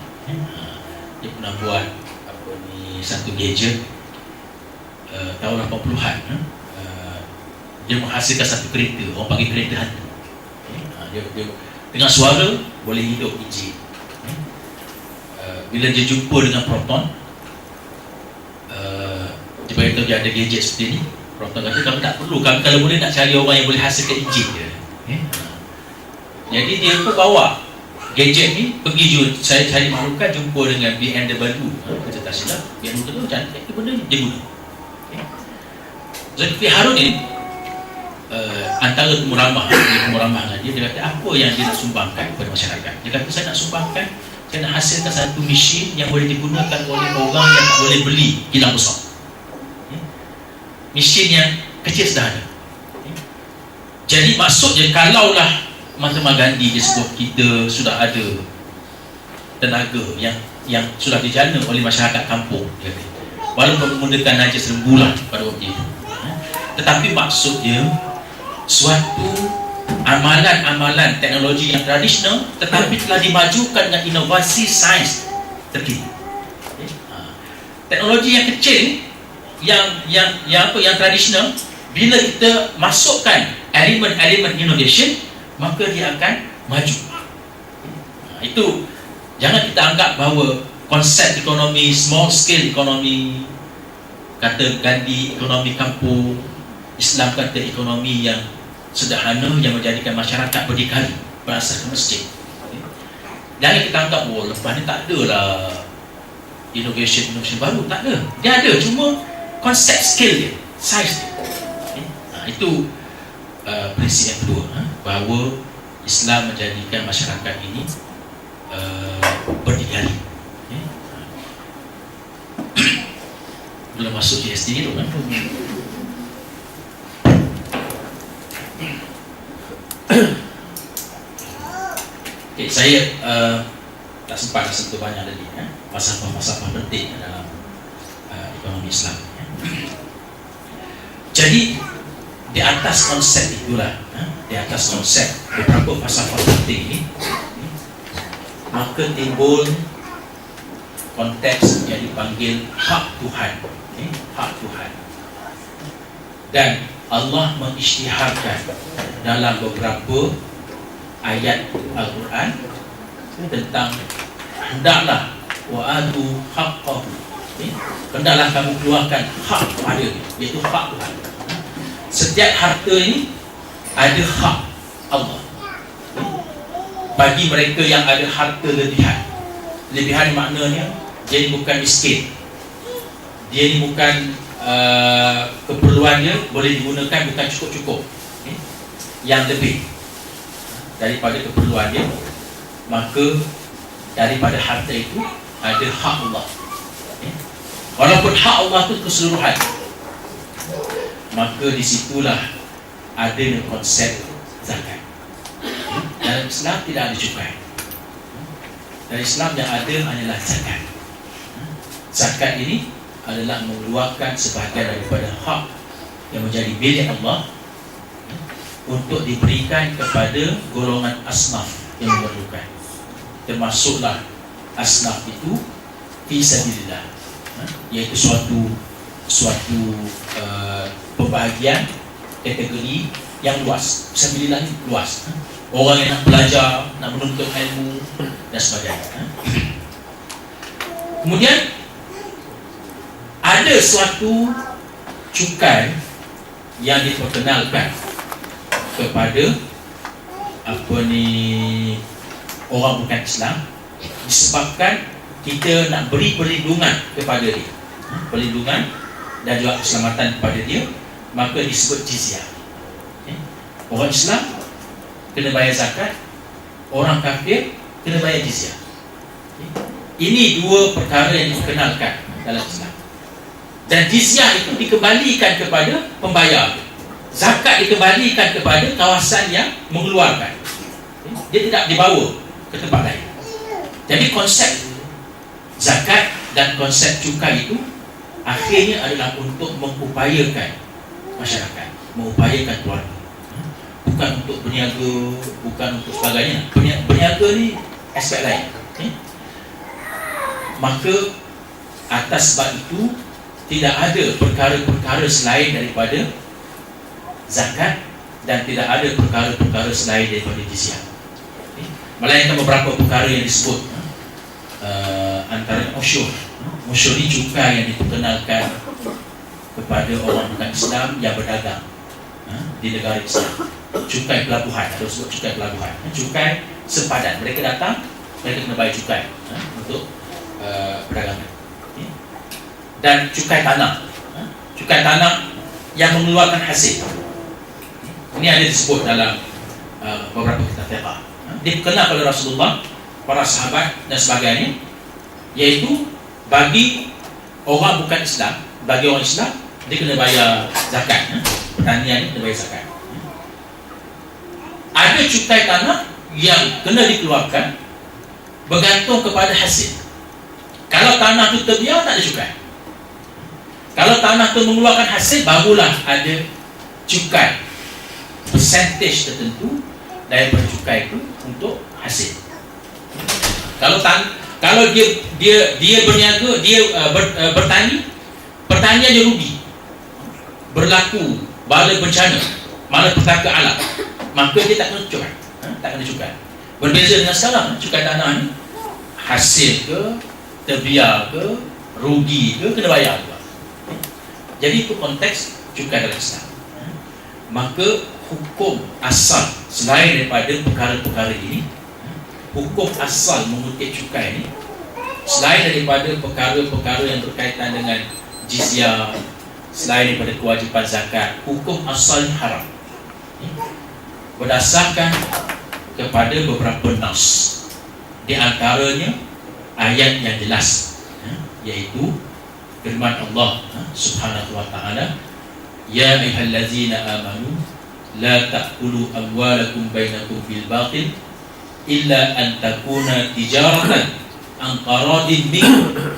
Dia pernah buat satu gadget tahun 80-an. Dia menghasilkan satu kereta, orang panggil kereta hantu. Dia dengan suara boleh hidup enjin. Bila dia jumpa dengan Proton, dia beritahu dia ada gadget seperti ni. Proton kata, kamu tak perlu, kami kalau boleh nak cari orang yang boleh hasilkan enjin dia. Jadi dia pun bawa gadget ni pergi saya cari maklukan, jumpa dengan BMW. Kata tak silap, BMW tu cantik ke benda ni, dia guna. Zulkifli Harun ni antara temuramah dengan dia kata apa yang dia nak sumbangkan kepada masyarakat. Dia kata saya nak sumbangkan, saya nak hasilkan satu mesin yang boleh digunakan oleh orang yang tak boleh beli kilang besar. Mesin yang kecil sederhana. Jadi maksudnya kalaulah Mahatma Gandhi dia sebut kita sudah ada tenaga yang sudah dijana oleh masyarakat kampung, dia kata, walaupun menggunakan najis rembulan pada waktu itu, tetapi maksudnya suatu amalan-amalan teknologi yang tradisional tetapi telah dimajukan dengan inovasi sains terkini. Teknologi yang kecil yang tradisional, bila kita masukkan elemen-elemen innovation, maka dia akan maju. Itu jangan kita anggap bahawa konsep ekonomi small scale ekonomi, kata Gandhi ekonomi kampung, Islam kata ekonomi yang sederhana yang menjadikan masyarakat berdikari berasaskan masjid. Jangan kita anggap lepas ni tak ada lah innovation baru, tak ada. Dia ada, cuma konsep scale dia, size dia. Itu prinsip yang kedua, bahawa Islam menjadikan masyarakat ini berdikari. Belum masuk GST tu kan. Saya tak sempat nak sentuh banyak tadi masalah penting dalam ekonomi Islam. Jadi di atas konsep itulah, di atas konsep beberapa falsafah penting ini, maka timbul konteks yang dipanggil hak Tuhan. Hak Tuhan. Dan Allah mengisytiharkan dalam beberapa ayat Al-Quran tentang hendaklah wa'atu haqqahu, hendaklah kamu keluarkan hak kepada dia, iaitu hak Tuhan. Setiap harta ini ada hak Allah bagi mereka yang ada harta lebihan. Lebihan maknanya dia ni bukan miskin, dia ni bukan keperluan dia boleh digunakan bukan cukup-cukup, yang lebih daripada keperluan dia, maka daripada harta itu ada hak Allah. Walaupun hak Allah itu keseluruhan, maka disitulah ada konsep zakat. Dalam Islam tidak ada cukai. Dalam Islam yang ada hanyalah zakat. Zakat ini adalah mengeluarkan sebahagian daripada hak yang menjadi milik Allah untuk diberikan kepada golongan asnaf yang memerlukan. Termasuklah asnaf itu fi sabilillah, iaitu suatu pembahagian kategori yang luas. Sabilillah ini luas. Orang yang nak belajar, nak menuntut ilmu dan sebagainya. Kemudian ada suatu cukai yang diperkenalkan kepada orang bukan Islam, disebabkan kita nak beri perlindungan kepada dia, perlindungan dan juga keselamatan kepada dia, maka disebut jizyah. Orang Islam kena bayar zakat, orang kafir kena bayar jizyah. Ini dua perkara yang dikenalkan dalam Islam. Dan jizyah itu dikembalikan kepada pembayar. Zakat dikembalikan kepada kawasan yang mengeluarkan. Dia tidak dibawa ke tempat lain. Jadi konsep zakat dan konsep cukai itu akhirnya adalah untuk mengupayakan masyarakat, mengupayakan keluarga. Bukan untuk berniaga, bukan untuk sebagainya. Berniaga ni aspek lain. Maka atas sebab itu tidak ada perkara-perkara selain daripada zakat dan tidak ada perkara-perkara selain daripada jizyah. Melainkan beberapa perkara yang disebut antara usyur. Usyur ni cukai yang diperkenalkan kepada orang bukan Islam yang berdagang di negara Islam. Cukai pelabuhan, atau sebut cukai pelabuhan, cukai sempadan. Mereka datang, mereka kena bayar cukai untuk perdagangan. Dan cukai tanah, cukai tanah yang mengeluarkan hasil. Ini ada disebut dalam beberapa kitab fiqh. Dikenal oleh Rasulullah, para sahabat dan sebagainya, yaitu bagi orang bukan Islam, bagi orang Islam dia kena bayar zakat. Pertanian ni kena bayar zakat. Ada cukai tanah yang kena dikeluarkan bergantung kepada hasil. Kalau tanah tu terbiar, tak ada cukai. Kalau tanah tu mengeluarkan hasil, barulah ada cukai percentage tertentu daripada cukai itu untuk hasil. Kalau dia berniaga, dia bertani, pertanian dia rugi, berlaku bala bencana, malapetaka alam, maka dia tak kena cukai. Tak kena cukai. Berbeza dengan sekarang, cukai tanah ni hasil ke, terbiar ke, rugi ke, kena bayar juga. Jadi itu konteks cukai dalam Islam. Maka hukum asal selain daripada perkara-perkara ini, hukum asal mengutip cukai ini, selain daripada perkara-perkara yang berkaitan dengan jizyah, selain daripada kewajipan zakat, hukum asal haram berdasarkan kepada beberapa nas. Di antaranya ayat yang jelas, yaitu firman Allah Subhanahu wa ta'ala, ya ayyuhallazina amanu la ta'kulu amwalakum bainakum bil batil illa an takuna tijaratan an qaradin minkum.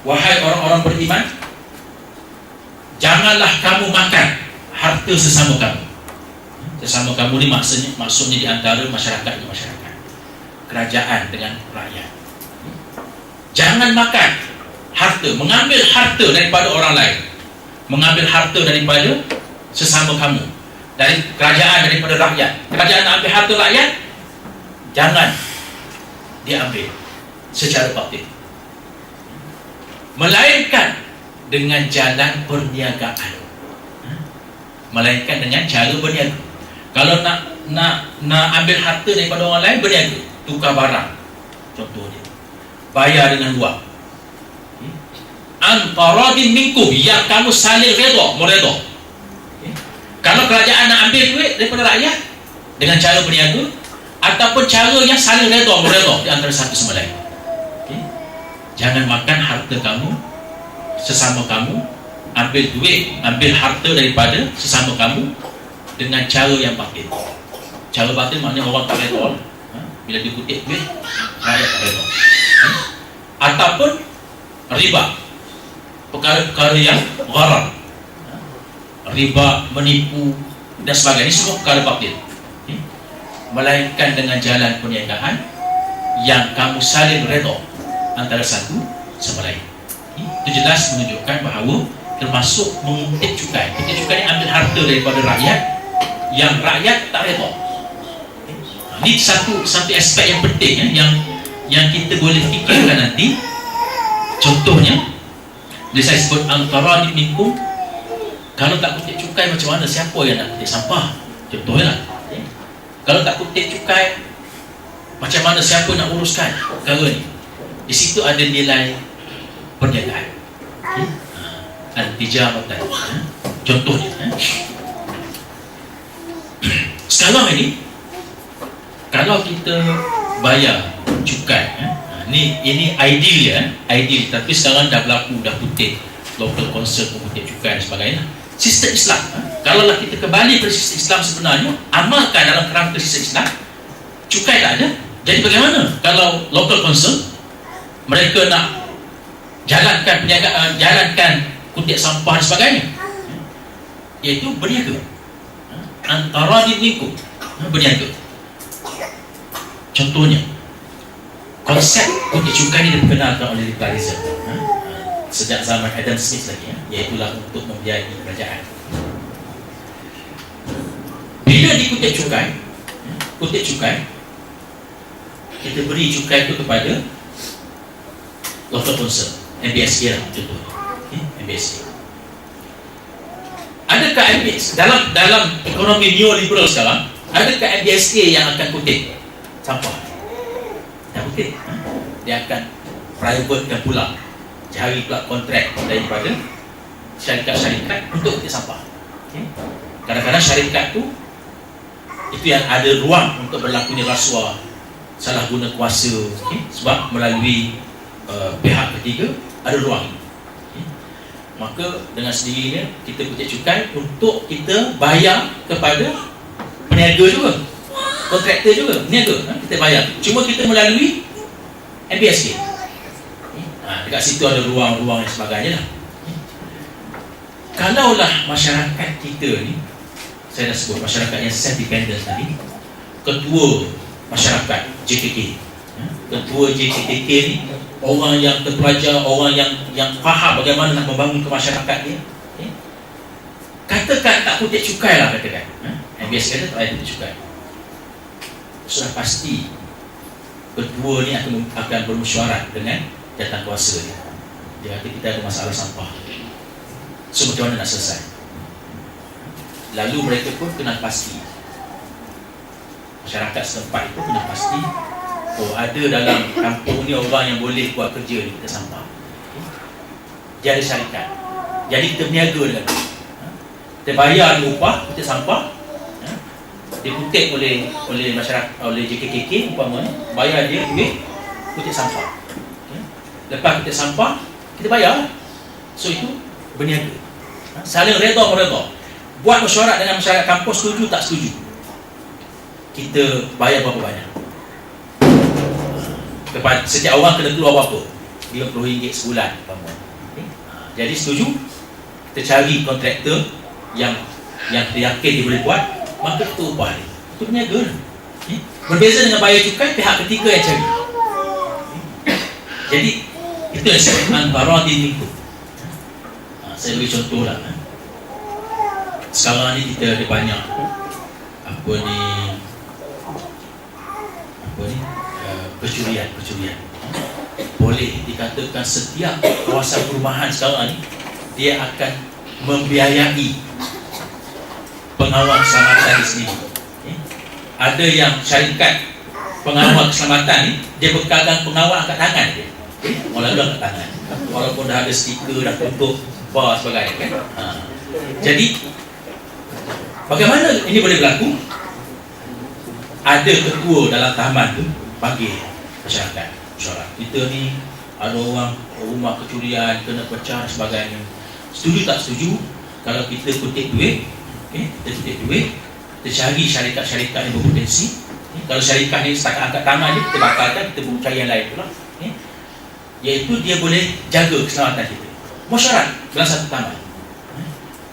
Wahai orang-orang beriman, janganlah kamu makan harta sesama kamu. Sesama kamu ni maksudnya di antara masyarakat dengan masyarakat, kerajaan dengan rakyat. Jangan makan harta, mengambil harta daripada orang lain, mengambil harta daripada sesama kamu, dari kerajaan, daripada rakyat. Kerajaan nak ambil harta rakyat, jangan diambil secara batil, melainkan dengan jalan perniagaan, melainkan dengan cara berniaga. Kalau nak ambil harta daripada orang lain, berniaga, tukar barang contohnya, bayar dengan wang. Antaradin minkum, yang kamu saling mereda. Kalau kerajaan nak ambil duit daripada rakyat dengan cara berniaga, ataupun cara yang saling mereda di antara satu sama lain. Jangan makan harta kamu sesama kamu, ambil duit, ambil harta daripada sesama kamu dengan cara yang batil. Cara batil maknanya orang tak reda. Bila dia kutip duit, rakyat tak reda. Ataupun riba, perkara-perkara yang gharar, riba, menipu dan sebagainya, semua perkara batil. Melainkan dengan jalan perniagaan yang kamu saling reda antara satu sama lain. Itu jelas menunjukkan bahawa termasuk mengutip cukai. Mengutip cukai ni ambil harta daripada rakyat yang rakyat tak reda. Ini satu aspek yang penting yang kita boleh fikirkan nanti. Contohnya, bila saya sebut antara minkum, kalau tak kutip cukai macam mana? Siapa yang nak kutip sampah? Contohnya lah, kalau tak kutip cukai, Macam mana siapa nak uruskan perkara ni? Di situ ada nilai perniagaan. Al-tijaratan. Contohnya, sekarang ini kalau kita bayar cukai, ini ideal ya, ideal. Tapi sekarang dah berlaku, dah putih local concern putih cukai dan sebagainya. Sistem Islam, kalaulah kita kembali pada sistem Islam sebenarnya, amalkan dalam kerangka sistem Islam, cukai tak ada. Jadi bagaimana kalau local concern mereka nak jalankan perniagaan, jalankan kutip sampah dan sebagainya, iaitu berniaga antara minkum, berniaga. Contohnya, konsep kutip cukai ini dikenalkan oleh liberalism sejak zaman Adam Smith lagi, iaitulah untuk membiayai kerajaan. Bila dikutip cukai, kita beri cukai itu kepada local concern, MBSK lah contohnya, MBSK. Adakah MBSK dalam ekonomi neoliberal sekarang, adakah MBSK yang akan kutip sampah? Tak kutip. Dia akan private dan pula cari pula kontrak daripada syarikat-syarikat untuk kutip sampah. Kadang-kadang syarikat tu itu yang ada ruang untuk berlakunya rasuah, salah guna kuasa, sebab melalui pihak ketiga ada ruang. Maka dengan sendirinya kita kutip cukai untuk kita bayar kepada peniaga juga, kontraktor juga, peniaga, kita bayar. Cuma kita melalui MBSK. Dekat situ ada ruang-ruang dan sebagainya lah. Kalaulah masyarakat kita ni, saya dah sebut masyarakat yang self-dependent tadi, ketua masyarakat JKK, ketua JKK ni orang yang terpelajar, orang yang faham bagaimana nak membangun kemasyarakatan dia, katakan tak kutip cukai lah, katakan MBS kata tak payah kutip cukai, sudah pasti ketua ni akan bermesyuarat dengan jawatan kuasa dia. Dia kata kita ada masalah sampah, so macam mana nak selesai. Lalu mereka pun kena pasti, masyarakat setempat itu kena pasti, oh ada dalam kampung ni orang yang boleh buat kerja ni, kita sampah. Dia ada syarikat, jadi kita berniaga dengan dia. Kita bayar dia upah, kita sampah, dia kutip oleh masyarakat, oleh JKKK umpamanya, bayar dia duit kutip sampah. Lepas kita sampah, kita bayar. So itu berniaga, saling redha-meredha. Buat mesyuarat dengan masyarakat kampung, setuju tak setuju, kita bayar berapa banyak. Setiap orang kena keluar berapa? RM50 sebulan. Jadi setuju, kita cari kontraktor yang kita yakin dia boleh buat, maka kita upah dia. Itu berniaga. Berbeza dengan bayar cukai, pihak ketiga yang cari. Jadi itu yang disebut antara minkum. Saya beri contoh lah. Sekarang ni kita ada banyak pencurian. Boleh dikatakan setiap kawasan perumahan sekarang ni dia akan membiayai pengawal keselamatan di sini. Ada yang syarikat pengawal keselamatan ni dia berpegang pengawal angkat tangan dia. Orang angkat tangan, walaupun dah ada stiker, dah tutup bar sebagainya kan. Jadi bagaimana ini boleh berlaku? Ada ketua dalam tahaman tu panggil masyarakat, kita ni ada orang rumah kecurian, kena pecah dan sebagainya. Setuju tak setuju? Kalau kita kutip duit, kita kutip duit, kita cari syarikat-syarikat yang berpotensi. Kalau syarikat ni setakat angkat tangan je, kita batalkan, kita cari yang lain pula. Iaitu dia boleh jaga keselamatan kita. Mesyuarat dalam satu taman.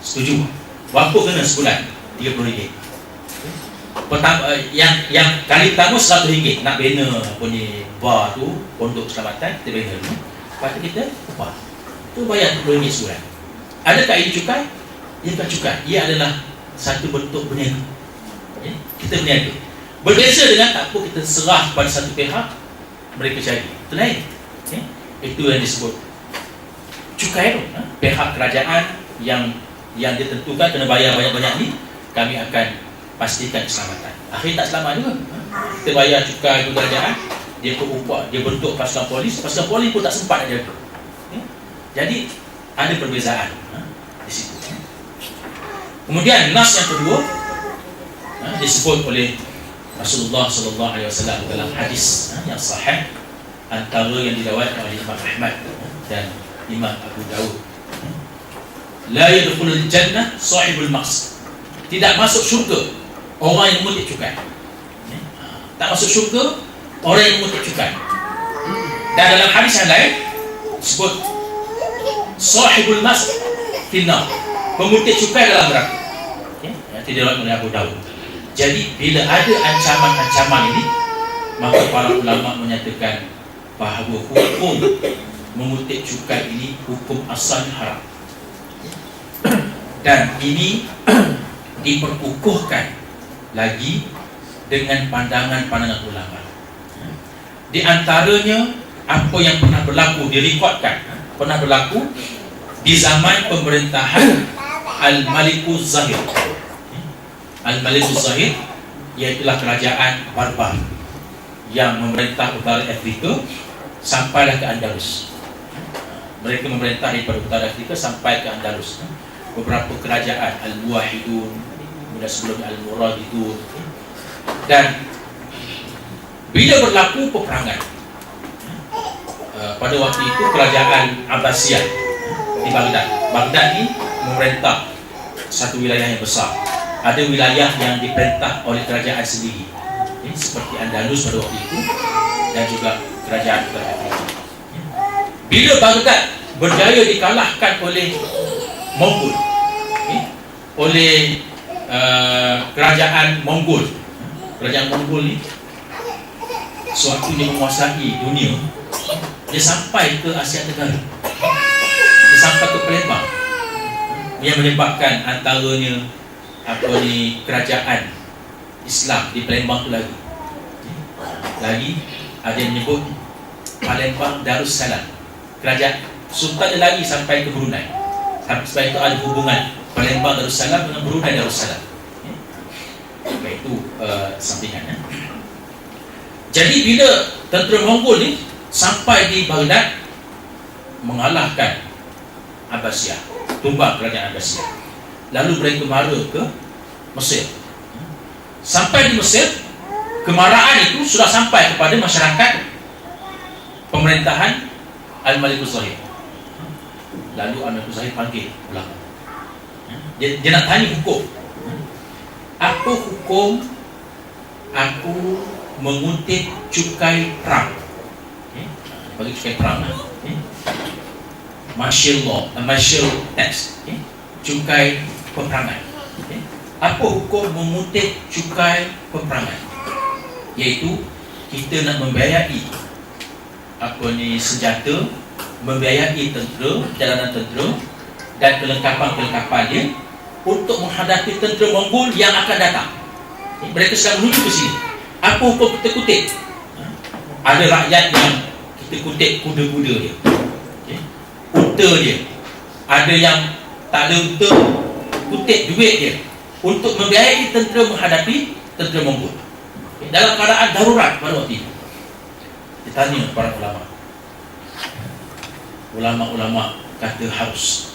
Setuju? Berapa kena sebulan? RM30. Pertama, yang kali pertama RM100 nak bina apa ni bar tu, pondok keselamatan, kita bina dulu. Lepas tu kita upah. Tu bayar RM20 sebulan. Adakah ini cukai? Ia bukan cukai. Ia adalah satu bentuk berniaga. Kita berniaga. Berbeza dengan tak apa kita serah pada satu pihak, mereka cari. Itu lain. Itu yang disebut cukai tu. Pihak kerajaan yang ditentukan kena bayar banyak-banyak ni, kami akan pastikan keselamatan. Akhirnya tak selamat juga. Kita bayar cukai ke kerajaan, dia berubah, dia bentuk pasukan polis pun tak sempat nak jaga. Jadi ada perbezaan di situ. Kemudian nas yang kedua disebut oleh Rasulullah sallallahu alaihi wasallam dalam hadis yang sahih, antara yang diriwayatkan oleh Imam Ahmad dan Imam Abu Daud. La yadkhulul jannah sahibul maqs. Tidak masuk syurga orang yang memungut cukai. Tak masuk syurga orang yang memungut cukai. Dan dalam hadis yang lain disebut sahibul maqs finnar, pemungut cukai dalam neraka. Yang diriwayatkan oleh Abu Daud. Jadi bila ada ancaman-ancaman ini, maka para ulama menyatakan bahawa hukum mengutip cukai ini hukum asalnya haram. Dan ini diperkukuhkan lagi dengan pandangan-pandangan ulama. Di antaranya apa yang pernah berlaku, direkodkan pernah berlaku di zaman pemerintahan Al-Malikuz Zahid. Al-Malikuz Zahid iaitulah kerajaan barbar yang memerintah utara Afrika sampailah ke Andalus. Mereka memerintah daripada utara Afrika sampai ke Andalus. Beberapa kerajaan Al-Muwahhidun, kemudian sebelumnya Al-Muradidun. Dan bila berlaku peperangan, pada waktu itu kerajaan Abbasiyah di Baghdad. Baghdad ni memerintah satu wilayah yang besar. Ada wilayah yang diperintah oleh kerajaan sendiri, seperti Andalus pada waktu itu dan juga kerajaan utara Afrika. Bila Baghdad berjaya dikalahkan oleh Mongol, oleh kerajaan Mongol. Kerajaan Mongol ni sewaktu dia menguasai dunia, dia sampai ke Asia Tenggara, dia sampai ke Palembang, yang menyebabkan antaranya kerajaan Islam di Palembang tu lagi ada yang menyebut Palembang Darussalam. Kerajaan Sultan dia lagi sampai ke Brunei. Sampai itu ada hubungan Palembang Darussalam dengan Brunei Darussalam. Itu sampingan. Jadi bila tentera Mongol ni sampai di Baghdad, mengalahkan Abbasiyah, tumbang kerajaan Abbasiyah, lalu mereka mara ke Mesir. Sampai di Mesir, kemarahan itu sudah sampai kepada masyarakat pemerintahan Al-Malikuz Zahid. Lalu Al-Malikuz Zahid panggil ulama. Dia nak tanya hukum. Apa hukum aku mengutip cukai perang? Bagi cukai perang lah. Martial law, martial tax, cukai peperangan. Apa hukum mengutip cukai peperangan? Iaitu kita nak membiayai senjata, membiayai tentera, jalanan tentera dan kelengkapan-kelengkapan dia untuk menghadapi tentera Mongol yang akan datang. Mereka sedang menuju ke sini. Apa hukum kita kutip? Ada rakyat yang kita kutip kuda-kuda dia, unta dia. Ada yang tak ada unta, kutip duit dia untuk membiayai tentera menghadapi tentera Mongol dalam keadaan darurat pada waktu itu. Ditanya para ulama. Ulama-ulama kata harus.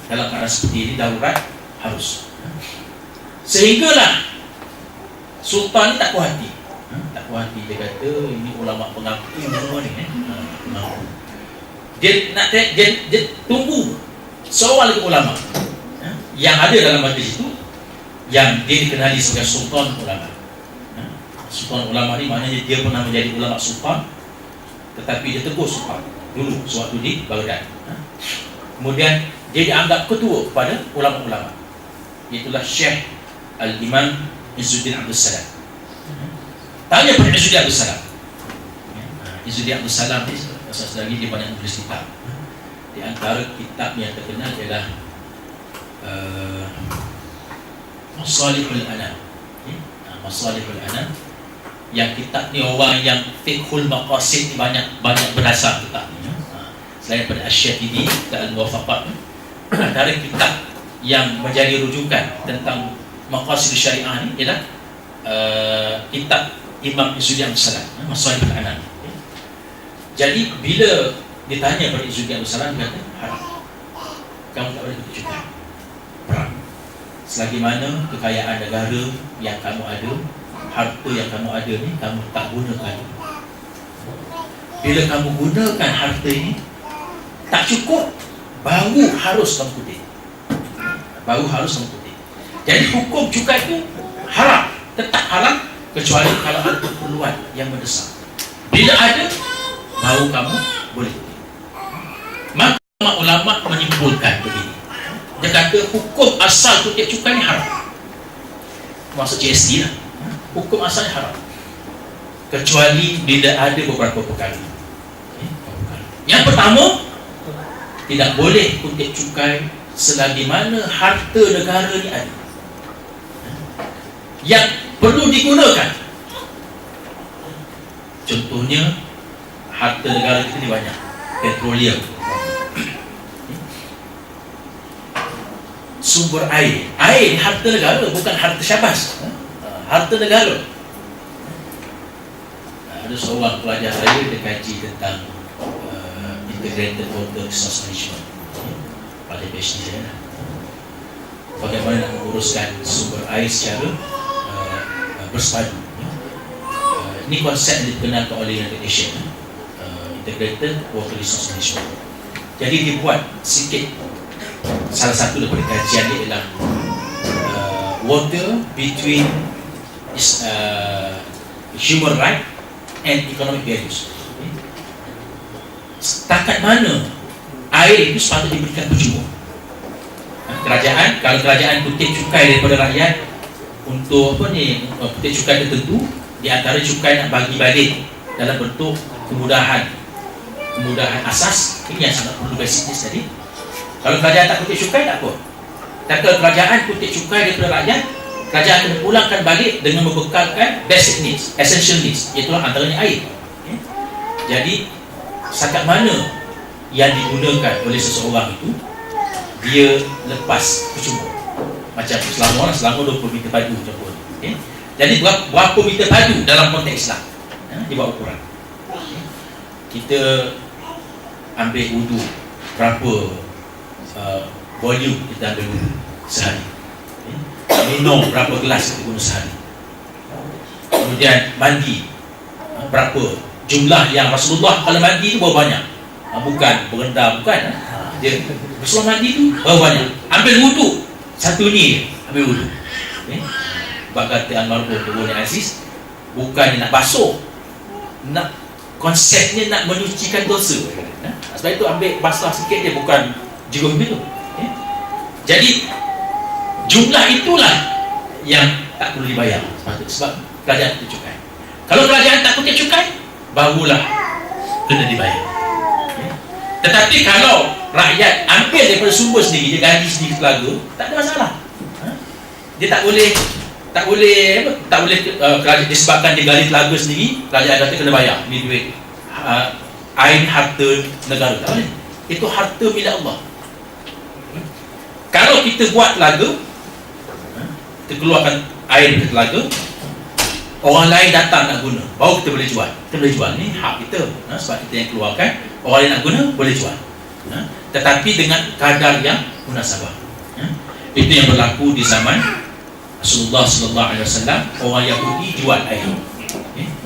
Dalam keadaan seperti ini darurat harus. Sehinggalah Sultan ni tak puas hati. Tak puas hati, dia kata ini ulama pengaku semua ni. Dia tunggu seorang lagi ulama yang ada dalam majlis itu, yang dia dikenali sebagai Sultan Ulama. Sultan Ulama ni maknanya dia pernah menjadi ulama sultan, tetapi dia tegur sultan dulu sewaktu di Baghdad. Kemudian dia dianggap ketua kepada ulama-ulama, itulah Syekh Al-Imam Izzuddin Abdul Salam. Tanya pada Izzuddin Abdul Salam. Izzuddin Abdul Salam ni asas lagi dia banyak tulis kitab. Di antara kitab yang terkenal ialah Masalihul Anam. Masalihul Anam. Yang kitab ni orang yang fiqhul maqasid ni banyak berdasar kitab ni. Selain daripada Asy-Syatibi dan Al-Muwafaqat, antara kitab yang menjadi rujukan tentang maqasid syariah ni ialah kitab Imam Izzuddin Abdul Salam, Masalih Al-Anan. Jadi bila ditanya pada Izzuddin Abdul Salam, dia kata haram, kamu tak boleh cukai perang selagi mana kekayaan negara yang kamu ada, harta yang kamu ada ni kamu tak gunakan. Bila kamu gunakan harta ini tak cukup, baru harus kamu kutip. Jadi hukum cukai itu haram, tetap haram, kecuali kalau ada keperluan yang mendesak. Bila ada, baru kamu boleh kutip. Maka ulama menyimpulkan begini, dia kata hukum asal kutip cukai ni haram, maksud GST lah. Hukum asalnya haram, kecuali bila ada beberapa perkara. Yang pertama, tidak boleh kutip cukai selagi mana harta negara ni ada yang perlu digunakan. Contohnya, harta negara kita ni banyak, petroleum, sumber air. Air ni harta negara, bukan harta syabas, harta negara. Ada seorang pelajar saya, dia kaji tentang Integrated Water Resource Management pada PhD saya, bagaimana nak menguruskan sumber air secara bersepadu. Ini konsep yang dikenalkan oleh United Nations, Integrated Water Resource Management. Jadi dibuat sikit, salah satu daripada kajian dia ialah water between human right and economic values. Setakat mana air itu sepatutnya diberikan percuma. Kerajaan, kalau kerajaan kutip cukai daripada rakyat untuk kutip cukai tertentu, di antara cukai nak bagi balik dalam bentuk kemudahan asas, ini yang sangat perlu basicnya tadi. Kalau kerajaan tak kutip cukai, tak apa. Dan kalau kerajaan kutip cukai daripada rakyat, kerajaan akan pulangkan balik dengan membekalkan basic needs, essential needs, iaitu antaranya air. Jadi setakat mana yang digunakan oleh seseorang itu, dia lepas percuma. Macam selama 20 meter padu contoh. Jadi berapa meter padu dalam konteks Islam, dia buat ukuran. Kita ambil wudu, berapa volume kita ambil wudu sehari, minum berapa gelas kita guna sehari, kemudian mandi berapa jumlah yang Rasulullah kalau mandi itu berapa banyak, bukan berendam, bukan dia Rasulullah mandi itu berapa banyak, ambil wudu satu ni, ambil wudu. Sebab kata almarhum Tuan Aziz, bukan nak basuh, nak konsepnya nak menyucikan dosa. Sebab itu ambil basah sikit dia, bukan jerung itu. Jadi jumlah itulah yang tak perlu dibayar sebab kerajaan kutip cukai. Kalau kerajaan tak kutip cukai, barulah kena dibayar. Tetapi kalau rakyat ambil daripada sumber sendiri, dia gaji sendiri telaga, tak ada masalah. Dia tak boleh kerajaan disebabkan dia gali telaga sendiri, kerajaan kata kena bayar, ni duit air harta negara, tak boleh. Itu harta milik Allah. Kalau kita buat telaga, kita keluarkan air dari telaga, orang lain datang nak guna, baru kita boleh jual. Kita boleh jual, ni hak kita, sebab kita yang keluarkan, orang lain nak guna, boleh jual. Tetapi dengan kadar yang munasabah. Itu yang berlaku di zaman Rasulullah SAW. Orang Yahudi jual air,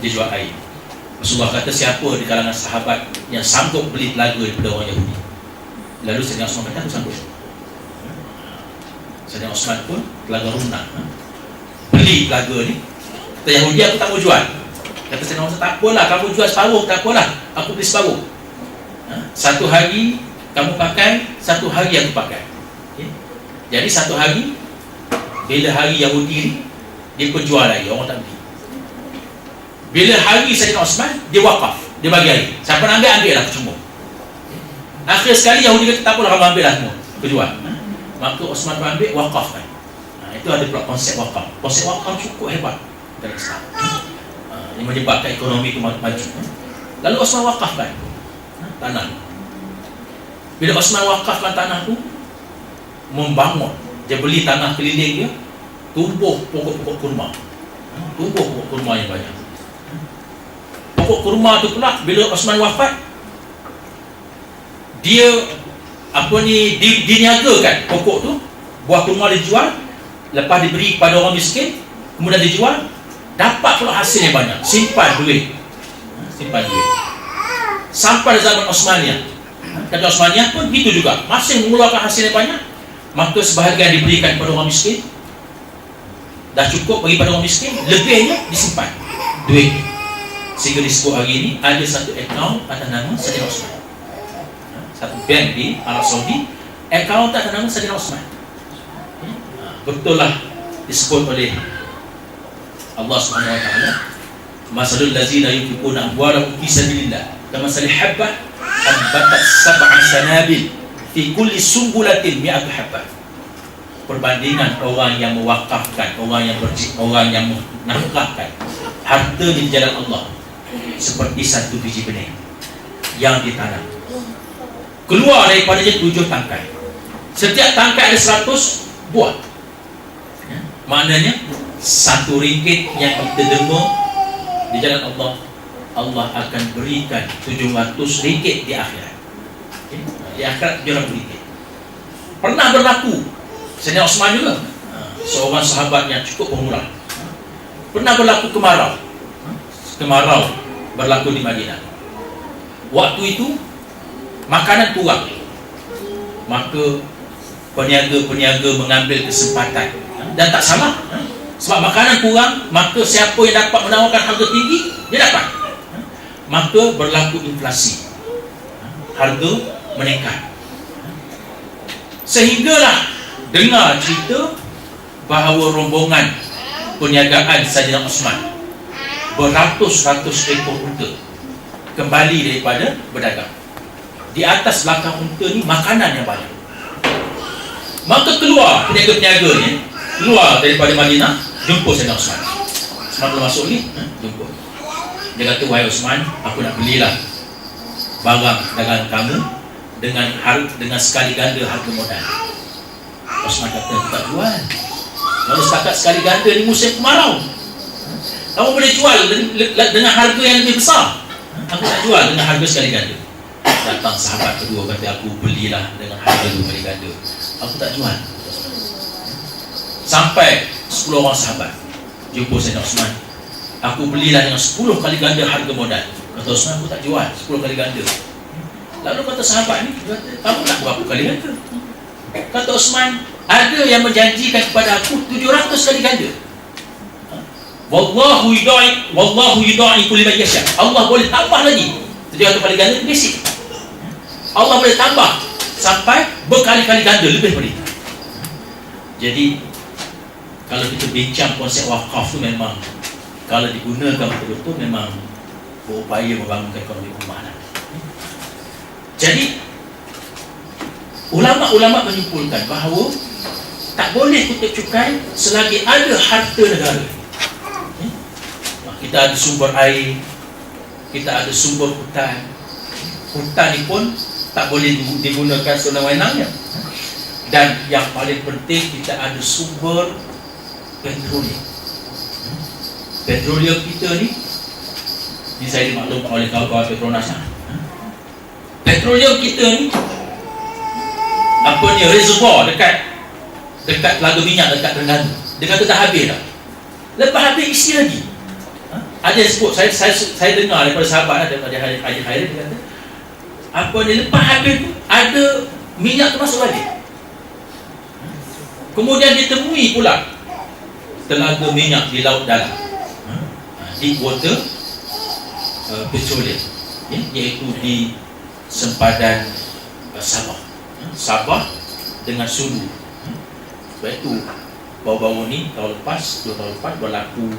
dia jual air. Rasulullah kata, siapa di kalangan sahabat yang sanggup beli telaga daripada orang Yahudi? Lalu Sayyidina Osman kata, aku sanggup. Sayyidina Osman pun telaga runah, beli telaga ni. Kata Yahudi, aku tak mau jual. Kata Sayyidina Osman, tak apalah, kamu jual separuh, tak apalah, aku beli separuh. Satu hari kamu pakai, satu hari aku pakai. Jadi satu hari, bila hari Yahudi ni, dia penjual air, orang tak beli. Bila hari Sayyidina Osman, dia wakaf, dia bagi air. Siapa nak ambil lah, percuma. Akhir sekali Yahudi kata, tak apalah, kamu ambil lah semua, penjual. Maka Osman ambil, wakafkan. Itu ada pula konsep wakaf. Konsep wakaf cukup hebat dalam Islam. Yang menyebabkan ekonomi itu maju. Lalu Osman wakafkan tanah. Bila Osman wakafkan tanah tu, membangun, dia beli tanah keliling dia, tumbuh pokok-pokok kurma. Tumbuh pokok kurma yang banyak. Pokok kurma tu pula bila Osman wafat, dia diniagakan pokok tu, buah kurma dijual, lepas diberi kepada orang miskin, kemudian dijual, dapat pula hasil yang banyak, simpan duit. Sampai zaman Osmaniyah. Kata Osmaniyah pun begitu juga, masih mengeluarkan hasil yang banyak, maka sebahagian diberikan kepada orang miskin, dah cukup bagi pada orang miskin, lebihnya disimpan duit. Sehingga disebut hari ini ada satu akaun atas nama Sayyidina Osman, satu bank di Arab Saudi, akaun atas nama Sayyidina Osman. Betul lah disebut oleh Allah Subhanahu wa taala, masalul ladzina yunfiquna amwalahum fi sabilillah kamathali habbah anbatat sab'a sanabil fi kulli sumbulatin mi'atu habbah. Perbandingan orang yang mewakafkan, orang yang menafkahkan harta di jalan Allah seperti satu biji benih yang ditanam, keluar daripadanya 7 tangkai. Setiap tangkai ada 100 buah. Maknanya RM1 yang kita derma di jalan Allah, Allah akan berikan RM700 di akhirat. Di akhirat RM700. Pernah berlaku Sayyidina Osman juga, seorang sahabat yang cukup pemurah. Pernah berlaku kemarau berlaku di Madinah. Waktu itu makanan kurang, maka peniaga-peniaga mengambil kesempatan, dan tak salah, sebab makanan kurang, maka siapa yang dapat menawarkan harga tinggi, dia dapat. Maka berlaku inflasi, harga meningkat. Sehinggalah dengar cerita bahawa rombongan perniagaan Sayyidina Osman beratus-ratus ekor unta kembali daripada berdagang. Di atas belakang unta ni makanan yang banyak. Maka keluar peniaga-peniaga ni, keluar daripada Madinah, jumpa Sayyidina Osman. Osman belum masuk ni, jumpa. Dia kata, wahai Osman, aku nak belilah barang dagangan kamu dengan sekali ganda harga modal. Osman kata, aku tak jual. Kalau setakat sekali ganda ni musim kemarau, kamu boleh jual dengan harga yang lebih besar. Aku tak jual dengan harga sekali ganda. Datang sahabat kedua, kata, aku belilah dengan harga 2 kali ganda. Aku tak jual. Sampai 10 orang sahabat jumpa Sayyidina Osman, aku belilah dengan 10 kali ganda harga modal. Kata Osman, aku tak jual 10 kali ganda. Lalu kata sahabat ni, kamu nak berapa kali ganda? Kata Osman, ada yang menjanjikan kepada aku 700 kali ganda. Wallahu yudai kulli man yasha. Allah boleh tambah lagi 700 kali ganda, basic. Allah boleh tambah sampai berkali-kali ganda lebih daripada itu. Jadi kalau kita bincang konsep wakaf tu, memang kalau digunakan betul-betul memang berupaya membangunkan ekonomi ummah. Jadi ulama-ulama menyimpulkan bahawa tak boleh kutip cukai selagi ada harta negara. Kita ada sumber air, kita ada sumber hutan. Hutan ni pun tak boleh digunakan sewenang-wenangnya. Dan yang paling penting, kita ada sumber petroleum. Petroleum kita ni saya dimaklumkan oleh kawan-kawan Petronas. Petroleum kita ni reservoir dekat telaga minyak dekat Terengganu. Dia kata dah habis dah. Lepas habis isi lagi. Ada yang sebut, saya dengar daripada sahabat, daripada Haji Khairil, dia kata lepas habis tu ada minyak tu masuk lagi. Kemudian ditemui pula telaga minyak di laut dalam, deep water petroleum, iaitu di sempadan Sabah dengan Sulu. Sebab itu baru-baru ni, tahun lepas, 2 tahun lepas berlaku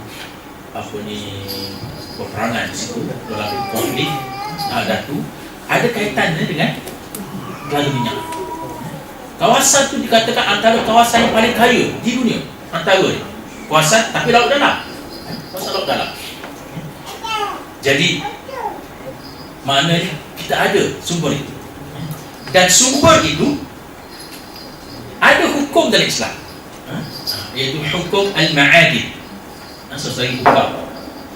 peperangan di situ, berlaku konflik. Ada kaitannya dengan telaga minyak. Kawasan tu dikatakan antara kawasan yang paling kaya di dunia. Antara ni kawasan, tapi laut dalam. Kawasan laut dalam. Jadi maknanya kita ada sumber itu. Dan sumber itu ada hukum dalam Islam. iaitu hukum al-ma'adin. Saya buka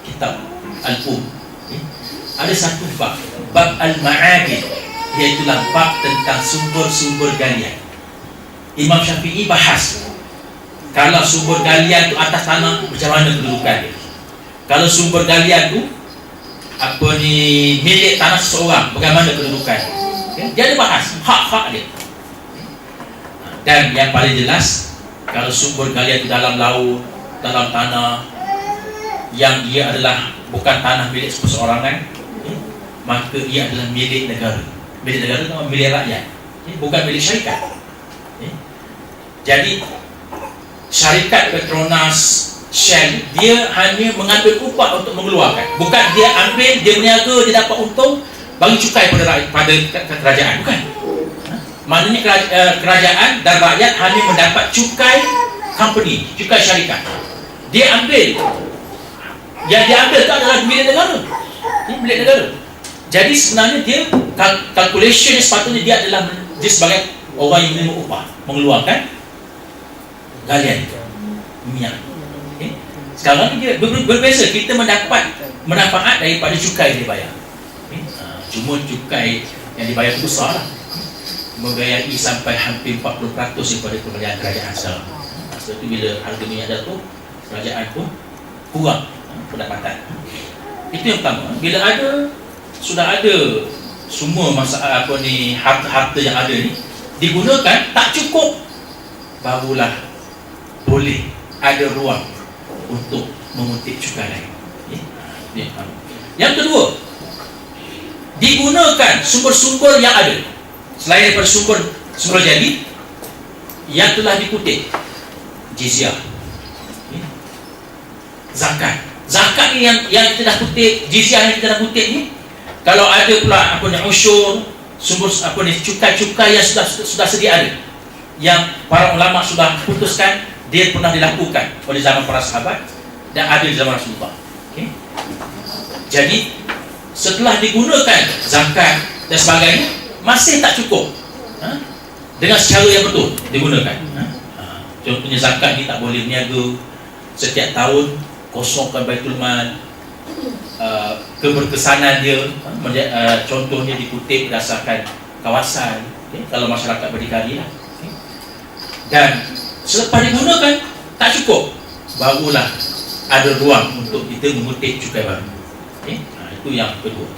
kitab Al-Um. Ada satu bab al-ma'adin, iaitu bab tentang sumber-sumber galian. Imam Syafi'i bahas kalau sumber galian itu atas tanah, macam mana kedudukan dia. Kalau sumber galian itu milik tanah seseorang, bagaimana kedudukan dia ada bahas hak-hak dia. Dan yang paling jelas, kalau sumber galian itu dalam laut, dalam tanah, yang ia adalah bukan tanah milik perseorangan, maka ia adalah milik negara. Milik negara itu milik rakyat, bukan milik syarikat. Jadi syarikat Petronas, Shell, dia hanya mengambil upah untuk mengeluarkan, bukan dia ambil, dia berniaga, dia dapat untung, bagi cukai pada kerajaan, bukan. Maknanya kerajaan dan rakyat hanya mendapat cukai company, cukai syarikat. Dia ambil, yang dia ambil itu adalah milik negara. Ini milik negara. Jadi sebenarnya dia calculation sepatutnya dia sebagai orang yang menerima upah, mengeluarkan galian minyak. Sekarang dia berbeza, kita mendapat manfaat daripada cukai yang dibayar. Cuma cukai yang dibayar itu besar, membiayai sampai hampir 40% daripada pembelian kerajaan sekarang. Sebab itu bila harga minyak jatuh, kerajaan pun kurang pendapatan. Itu yang pertama. Bila sudah ada semua masalah harta yang ada ni digunakan tak cukup, barulah boleh ada ruang untuk mengutip cukai lain. Yang kedua, digunakan sumber-sumber yang ada selain daripada sumber jadi yang telah dikutip. Jizyah, zakat ni yang kita dah kutip, jizyah yang kita dah kutip ni, kalau ada pula usyur, sumber cukai-cukai yang sudah sedia ada, yang para ulama sudah putuskan, dia pernah dilakukan oleh zaman para sahabat dan ada di zaman Rasulullah. Jadi setelah digunakan zakat dan sebagainya, masih tak cukup dengan secara yang betul digunakan. Contohnya zakat ni tak boleh berniaga setiap tahun, kosongkan Baitul Mal. Keberkesanan dia contohnya dikutip berdasarkan kawasan, kalau masyarakat berdikari lah. Dan selepas digunakan tak cukup, barulah ada ruang untuk kita mengutip cukai baru. Itu yang kedua.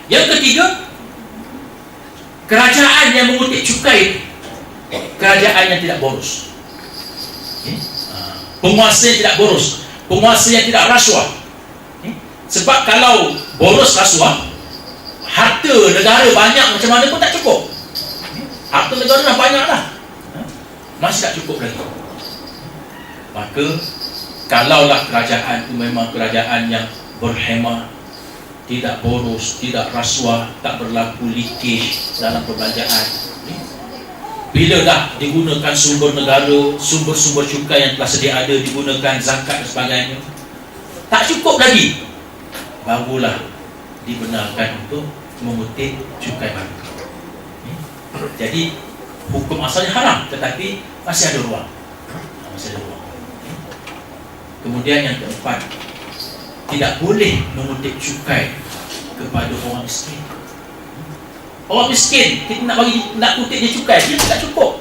Yang ketiga, kerajaan yang mengutip cukai, kerajaan yang tidak boros, penguasa yang tidak boros, penguasa yang tidak rasuah. Sebab kalau boros rasuah, harta negara banyak macam mana pun tak cukup. Harta negara dah banyak dah, masih tak cukup lagi. Maka kalaulah kerajaan itu memang kerajaan yang berhemah, tidak boros, tidak rasuah, tak berlaku leakage dalam perbelanjaan, bila dah digunakan sumber negara, sumber-sumber cukai yang telah sedia ada digunakan, zakat dan sebagainya, tak cukup lagi, barulah dibenarkan untuk mengutip cukai baru. Jadi hukum asalnya haram, tetapi masih ada ruang. Kemudian yang keempat, tidak boleh mengutip cukai kepada orang miskin. Orang miskin, kita nak kutip dia cukai, dia tak cukup.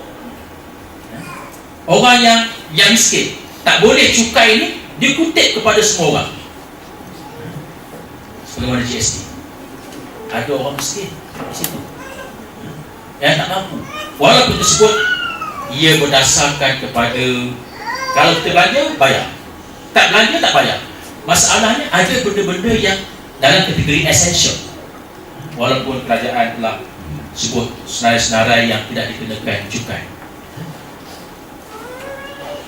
Orang yang miskin, tak boleh cukai ini dikutip kepada semua orang. Sebagaimana GST, ada orang miskin di situ yang tak mampu, walaupun tersebut ia berdasarkan kepada, kalau kita belanja, bayar, tak belanja, tak bayar. Masalahnya ada benda-benda yang dalam kategori essential, walaupun kerajaan telah sebut senarai-senarai yang tidak dikenakan cukai,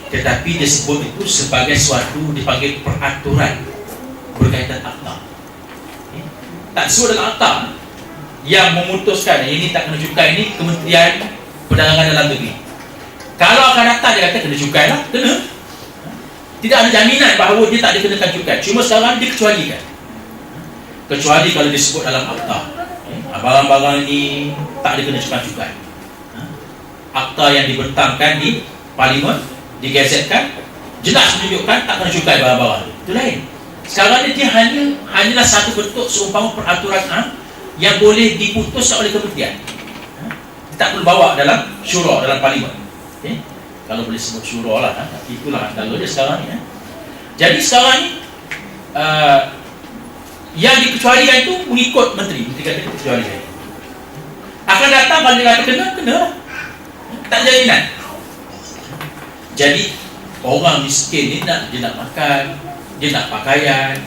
tetapi disebut itu sebagai suatu dipanggil peraturan berkaitan akta. Tak sebut dalam akta yang memutuskan ini tak kena cukai, ini Kementerian Perdagangan Dalam Negeri. Kalau akan datang dia kata kena cukai lah, kena. Tidak ada jaminan bahawa dia tak dikenakan cukai, cuma sekarang dikecualikan. Kecuali kalau disebut dalam akta, barang-barang ini tak dikenakan cukai. Akta yang dibentangkan di Parlimen digazetkan, jelas menunjukkan tak kena cukai barang-barang itu lain. Sekarang ni dia hanyalah satu bentuk seumpama peraturan yang boleh diputuskan oleh kementerian. Dia tak perlu bawa dalam syura, dalam parlimen. Okay? Kalau boleh sebut syura lah, itulah antara dia sekarang ni. Jadi sekarang ni yang dikecualikan itu mengikut menteri kata dikecualikan. Akan datang kalau dia kata kena lah. Tak jaminan. Jadi orang miskin ni dia nak makan, dia nak pakaian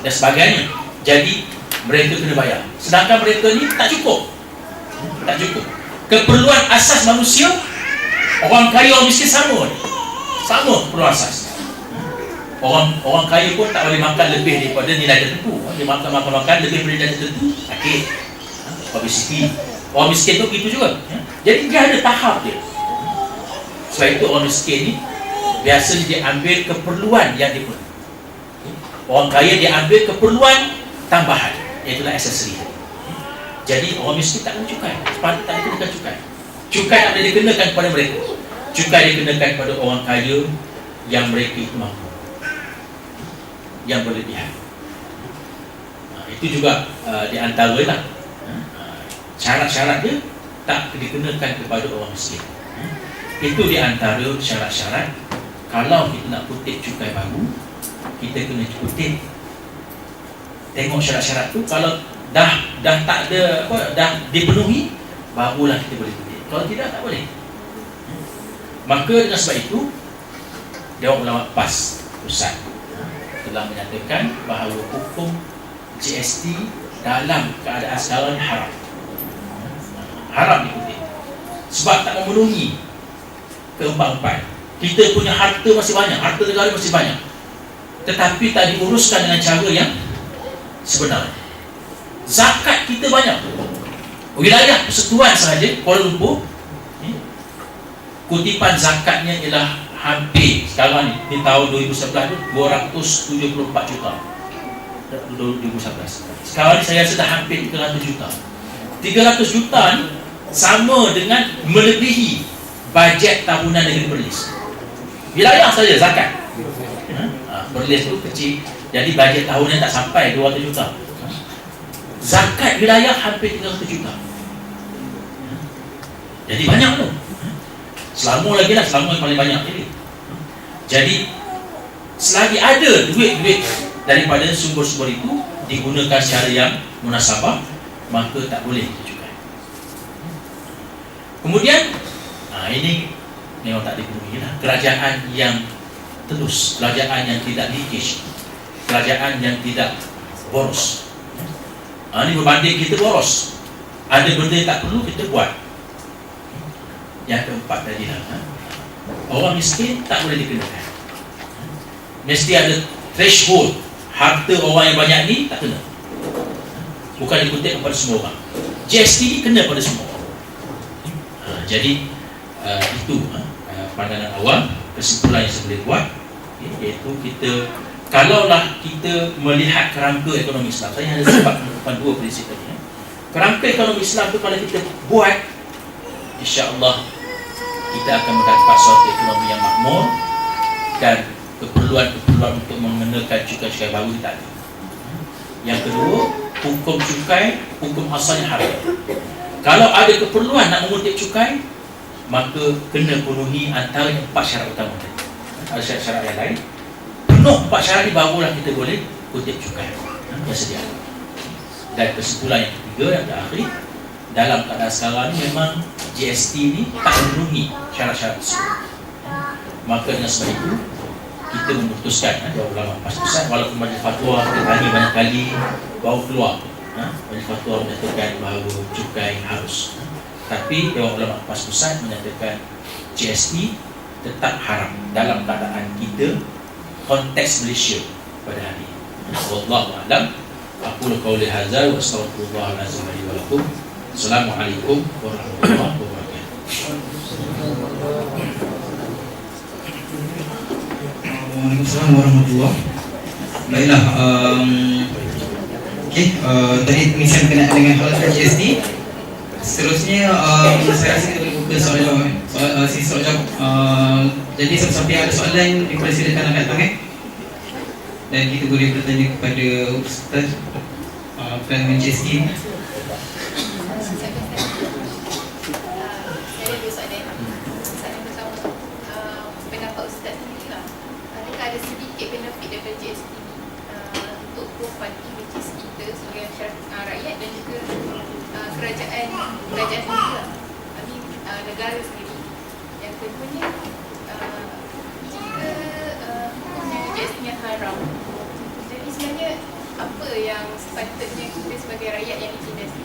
dan sebagainya. Jadi mereka kena bayar. Sedangkan mereka ni tak cukup. Tak cukup. Keperluan asas manusia, orang kaya orang miskin sama keperluan asas. Orang kaya pun tak boleh makan lebih daripada nilai tertentu. Dia makan lebih daripada nilai tertentu, sakit. Obesiti. Orang miskin tu begitu juga. Jadi dia ada tahap dia. Sebab itu orang miskin ni biasanya dia ambil keperluan yang dia perlu. Orang kaya dia ambil keperluan tambahan, iaitu aksesori. Jadi orang miskin tak kena cukai. Sepatutnya tak dikenakan cukai. Cukai tak boleh dikenakan kepada mereka. Cukai dikenakan kepada orang kaya yang mereka itu mampu, yang berlebihan. Itu juga di antara lah syarat-syarat dia tak dikenakan kepada orang miskin. Itu di antara syarat-syarat. Kalau kita nak kutip cukai baru, kita kena kutip, tengok syarat-syarat tu. Kalau dah tak ada dah dipenuhi, barulah kita boleh kutip. Kalau tidak, tak boleh. Maka dengan sebab itu Dewan Ulama PAS Pusat telah menyatakan bahawa hukum GST dalam keadaan sekarang haram dikutip, sebab tak memenuhi keempat-empat. Kita punya harta masih banyak, harta negara masih banyak, tetapi tak diuruskan dengan cara yang sebenar. Zakat kita banyak. Wilayah persekutuan sahaja Kuala Lumpur, kutipan zakatnya ialah hampir sekarang ni tahun 2011 tu 274 juta. 2011. Sekarang ni saya rasa dah hampir 300 juta. 300 juta ni sama dengan melebihi bajet tahunan negeri Perlis. Wilayah saja zakat. Perlis tu kecil, jadi bajet tahunan tak sampai 200 juta. Zakat wilayah hampir 300 juta. Jadi banyak tu. Selama lagi lah, selama yang paling banyak ini. Jadi selagi ada duit-duit daripada sumber-sumber itu digunakan secara yang munasabah, maka tak boleh cukai. Kemudian ini memang tak dipenuhi lah. Kerajaan yang telus, kerajaan yang tidak leakage, kerajaan yang tidak boros. Ini berbanding kita boros. Ada benda yang tak perlu kita buat. Yang keempat tadi lah, orang miskin tak boleh dikenakan. Mesti ada threshold. Harta orang yang banyak ni tak kena. Bukan dikutip kepada semua orang. GST ni kena pada semua orang. Jadi itu pandangan awal, kesimpulan yang saya boleh buat, iaitu kita, kalaulah kita melihat kerangka ekonomi Islam, saya hanya sebab menunjukkan dua prinsip tadi. Kerangka ekonomi Islam tu kalau kita buat, insya-Allah kita akan mendapat suatu ekonomi yang makmur dan keperluan untuk mengenakan cukai-cukai baru tak ada. Yang kedua, hukum cukai, hukum asalnya haram. Kalau ada keperluan nak mengutip cukai, maka kena penuhi antara 4 syarat utama tadi. Ada syarat-syarat yang lain. Penuh 4 syarat ni barulah kita boleh kutip cukai yang sedia. Dan kesimpulan yang ketiga yang terakhir, dalam keadaan sekarang ni memang GST ni tak memenuhi syarat-syarat tersebut. Maka dengan sebab itu kita memutuskan, Dewan Ulama PAS Pusat, walaupun Majlis Fatwa kita tanya banyak kali, baru keluar Majlis Fatwa menyatakan bahawa cukai harus, tapi Dewan Ulama PAS Pusat menyatakan GST tetap haram dalam keadaan kita konteks Malaysia pada hari ini. Wallahu a'lam. Aqulu qawli hadza wa astaghfirullah al-azim li wa lakum. Assalamualaikum warahmatullahi wabarakatuh. Waalaikumsalam warahmatullahi. Baiklah, tadi pengisian berkenaan dengan hal GST. Seterusnya saya rasa kita boleh masuk ke soal jawab. Sesi soal jawab. Jadi sampai ada soalan dipersilakan angkat tangan. Dan kita boleh bertanya kepada Ustaz Pengen GST. Pendapat Ustaz sendiri lah, adakah ada sedikit benefit daripada GST untuk property which is kita sebagai masyarakat rakyat dan juga kerajaan sendiri lah, negara sendiri. Yang keduanya, jika hukumnya GST yang haram, jadi sebenarnya apa yang sepatutnya kita sebagai rakyat yang ditindas ni?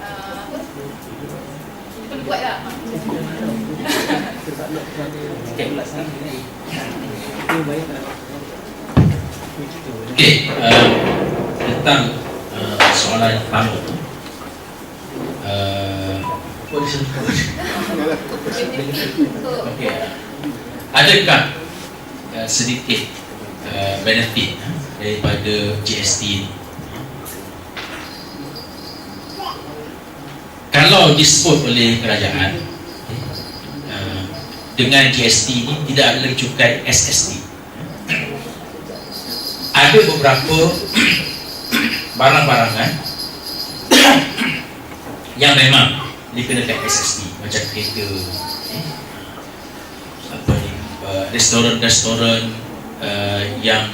Apa? Kita perlu buat lah. Okey, tentang soalan yang pertama tu, okey, adakah sedikit benefit daripada GST ni? Kalau disebut oleh kerajaan, dengan GST ni tidak ada lagi cukai SST. Ada beberapa barang-barangan yang memang dikenakan SST, macam kereta, apa ni, restoran-restoran yang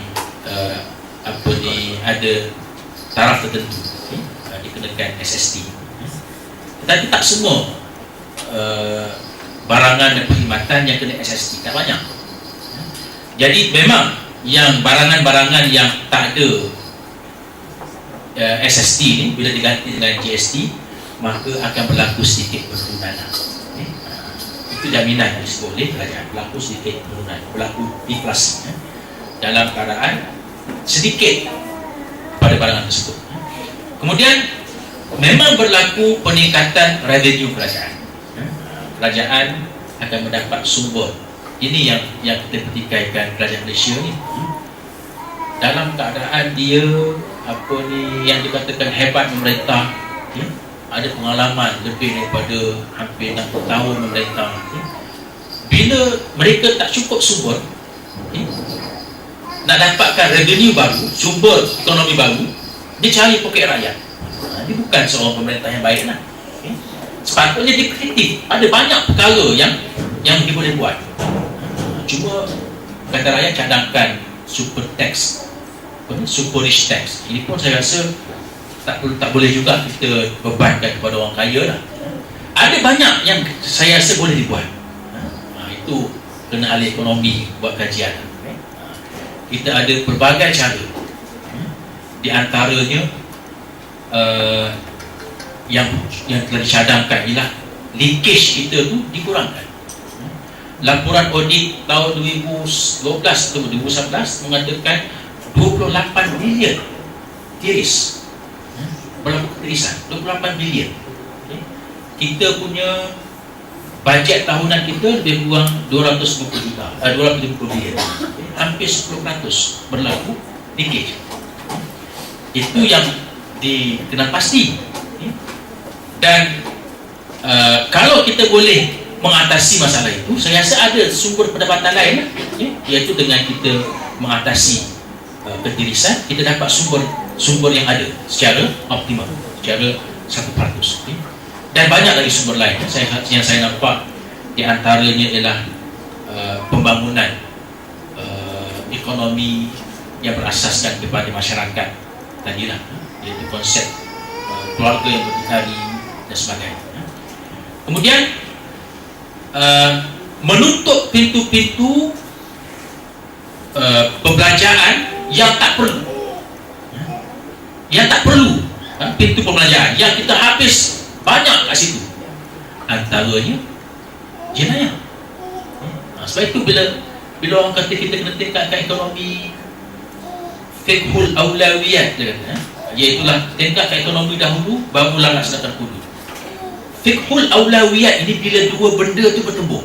apa ni, ada taraf tertentu dikenakan SST. Tetapi tak semua barangan dan perkhidmatan yang kena SST, tak banyak. Jadi memang yang barangan-barangan yang tak ada SST ni, bila diganti dengan GST, maka akan berlaku sedikit penurunan. Itu jaminan yang disebut oleh kerajaan, berlaku sedikit penurunan, berlaku inflasi dalam keadaan sedikit pada barangan tersebut. Kemudian memang berlaku peningkatan revenue kerajaan. Kerajaan akan mendapat sumber. Ini yang kita petikaikan kerajaan Malaysia ni. Dalam keadaan dia apa ni, yang dikatakan hebat memerintah, ada pengalaman lebih daripada hampir 60 tahun memerintah. Bila mereka tak cukup sumber, nak dapatkan revenue baru, sumber ekonomi baru, dia cari poket rakyat. Dia bukan seorang pemerintah yang baik lah. Sepatutnya dia kreatif. Ada banyak perkara yang dia boleh buat. Cuma kata rakyat cadangkan super tax, super rich tax. Ini pun saya rasa tak boleh juga kita bebankan kepada orang kaya lah. Ada banyak yang saya rasa boleh dibuat. Itu kena ahli ekonomi buat kajian. Kita ada pelbagai cara. Di antaranya yang telah dicadangkan ialah linkage kita tu dikurangkan. Laporan audit tahun 2012 atau 2011 mengatakan 28 bilion tiris berlaku ketirisan, 28 bilion. Kita punya bajet tahunan kita lebih kurang 250 bilion, hampir 10% berlaku linkage. Itu yang kena pasti. Dan kalau kita boleh mengatasi masalah itu, saya rasa ada sumber pendapatan lain, iaitu dengan kita mengatasi ketirisan, kita dapat sumber yang ada secara optimal, secara 100%. Dan banyak lagi sumber lain yang saya nampak. Di antaranya ialah pembangunan ekonomi yang berasaskan kepada masyarakat tadilah, iaitu konsep keluarga yang berdikari dan sebagainya. Kemudian menutup pintu-pintu pembelanjaan yang tak perlu, pintu pembelanjaan yang kita habis banyak kat situ, antaranya jenayah. Sebab itu bila orang kata kita kena tingkatkan ekonomi fiqhul aulawiyat, dia kata, iaitulah tingkatkan ekonomi dahulu barulah laksanakan hudud. Fiqhul aulawiyat ini bila dua benda tu bertembung,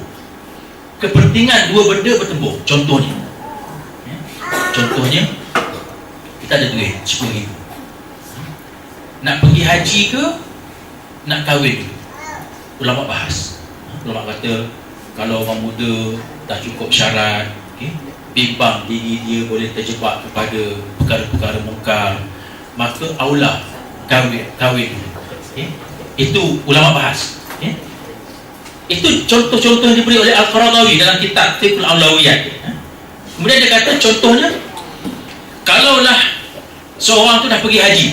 kepentingan dua benda bertembung. Contohnya kita ada duit 10,000, nak pergi haji ke nak kahwin, ulama bahas. Ulama kata kalau orang muda dah cukup syarat, bimbang diri dia boleh terjebak kepada perkara-perkara mungkar, maka aula kahwin. Itu ulama bahas. Itu contoh-contoh yang diberi oleh Al-Qaradawi dalam kitab Fiqhul Aulawiyat. Kemudian dia kata contohnya, kalaulah seorang tu dah pergi haji,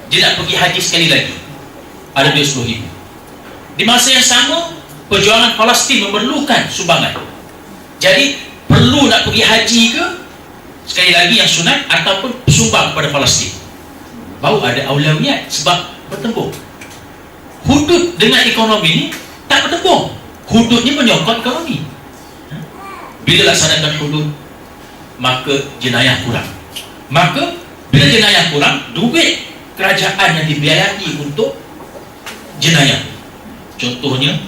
dia nak pergi haji sekali lagi, ada duit 10,000. Di masa yang sama, perjuangan Palestin memerlukan sumbangan. Jadi perlu nak pergi haji ke, sekali lagi yang sunat, ataupun sumbang kepada Palestin. Baru ada aulawiyat, sebab bertembung. Hudud dengan ekonomi ni tak bertembung. Hudud ni menyokong ekonomi. Bila laksanakan hudud, maka jenayah kurang. Maka bila jenayah kurang, duit kerajaan yang dibiayai untuk jenayah. Contohnya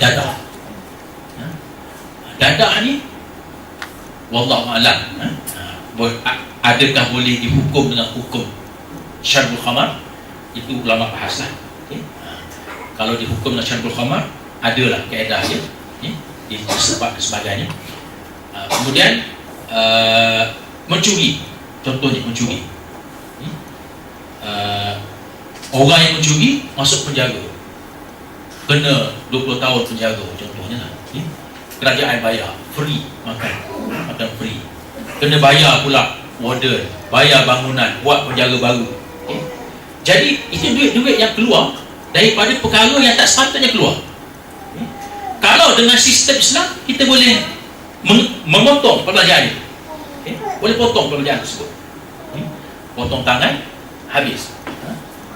dadah. Dadah ni wallahu a'lam, adakah boleh dihukum dengan hukum syarbul khamar? Itu ulama bahas lah. Kalau dihukum dengan syarbul khamar, adalah kaedah dia, disebab dan sebagainya. Kemudian mencuri, contohnya mencuri. Orang yang mencuri masuk penjara, kena 20 tahun penjara contohnya lah. Kerajaan bayar free makan free, kena bayar pula warden, bayar bangunan, buat penjara baru. Jadi itu duit-duit yang keluar daripada perkara yang tak sepatutnya keluar. Kalau dengan sistem Islam, kita boleh memotong perbelanjaan. Boleh potong perbelanjaan tersebut. Potong tangan, habis.